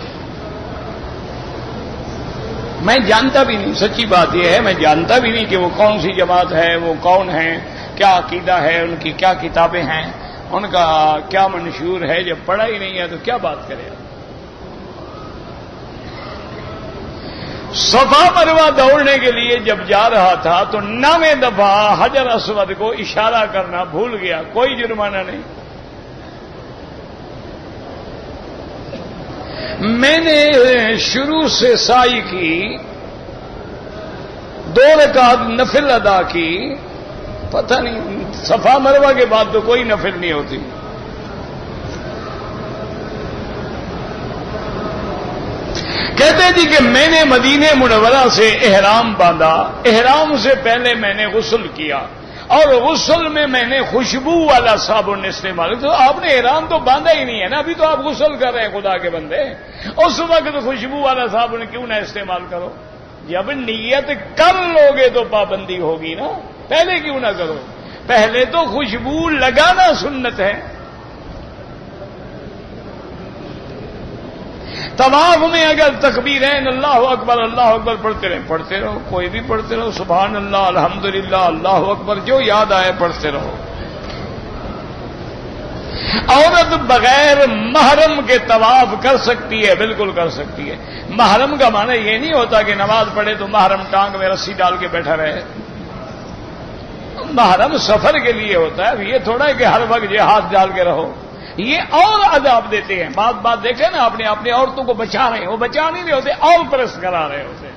میں جانتا بھی نہیں. سچی بات یہ ہے میں جانتا بھی نہیں کہ وہ کون سی جماعت ہے، وہ کون ہیں، کیا عقیدہ ہے، ان کی کیا کتابیں ہیں، ان کا کیا منشور ہے. جب پڑھا ہی نہیں ہے تو کیا بات کرے. صفا مروہ دوڑنے کے لیے جب جا رہا تھا تو 9ویں دفعہ حجر اسود کو اشارہ کرنا بھول گیا. کوئی جرمانہ نہیں. میں نے شروع سے سائی کی، 2 رکعت نفل ادا کی. پتہ نہیں صفا مروہ کے بعد تو کوئی نفل نہیں ہوتی. کہتے جی کہ میں نے مدینے منورہ سے احرام باندھا. احرام سے پہلے میں نے غسل کیا اور غسل میں نے خوشبو والا صابن استعمال. تو آپ نے احرام تو باندھا ہی نہیں ہے نا، ابھی تو آپ غسل کر رہے ہیں خدا کے بندے. اس وقت خوشبو والا صابن کیوں نہ استعمال کرو؟ جب نیت کر لو گے تو پابندی ہوگی نا. پہلے کیوں نہ کرو؟ پہلے تو خوشبو لگانا سنت ہے. طواف میں اگر تکبیرین اللہ اکبر پڑھتے رہو، کوئی بھی پڑھتے رہو، سبحان اللہ، الحمدللہ، اللہ اکبر، جو یاد آئے پڑھتے رہو. عورت بغیر محرم کے طواف کر سکتی ہے، بالکل کر سکتی ہے. محرم کا معنی یہ نہیں ہوتا کہ نماز پڑھے تو محرم ٹانگ میں رسی ڈال کے بیٹھا رہے. محرم سفر کے لیے ہوتا ہے. یہ تھوڑا ہے کہ ہر وقت یہ ہاتھ ڈال کے رہو. یہ اور عذاب دیتے ہیں. بات دیکھیں نا، اپنے عورتوں کو بچا رہے ہیں، وہ بچا نہیں رہے ہوتے، اور پرس کرا رہے ہوتے.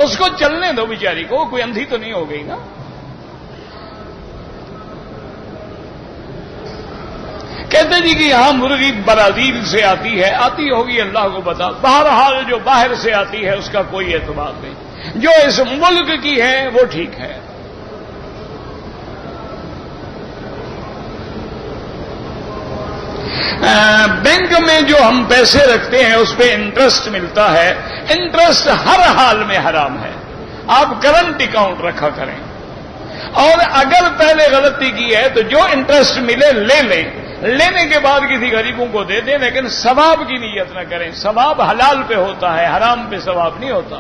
اس کو چلنے دو بیچاری کو، کوئی اندھی تو نہیں ہو گئی نا. کہتے جی کہ یہاں مرغی برازیل سے آتی ہوگی اللہ کو پتا. بہرحال جو باہر سے آتی ہے اس کا کوئی اعتبار نہیں، جو اس ملک کی ہے وہ ٹھیک ہے. بینک میں جو ہم پیسے رکھتے ہیں اس پہ انٹرسٹ ملتا ہے. انٹرسٹ ہر حال میں حرام ہے. آپ کرنٹ اکاؤنٹ رکھا کریں، اور اگر پہلے غلطی کی ہے تو جو انٹرسٹ ملے لے لیں، لینے کے بعد کسی غریبوں کو دے دیں، لیکن ثواب کی نیت نہ کریں. ثواب حلال پہ ہوتا ہے، حرام پہ ثواب نہیں ہوتا.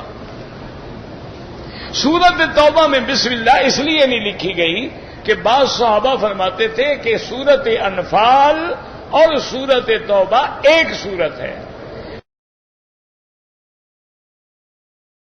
سورت توبہ میں بسم اللہ اس لیے نہیں لکھی گئی کہ بعض صحابہ فرماتے تھے کہ سورت انفال اور سورت توبہ ایک سورت ہے.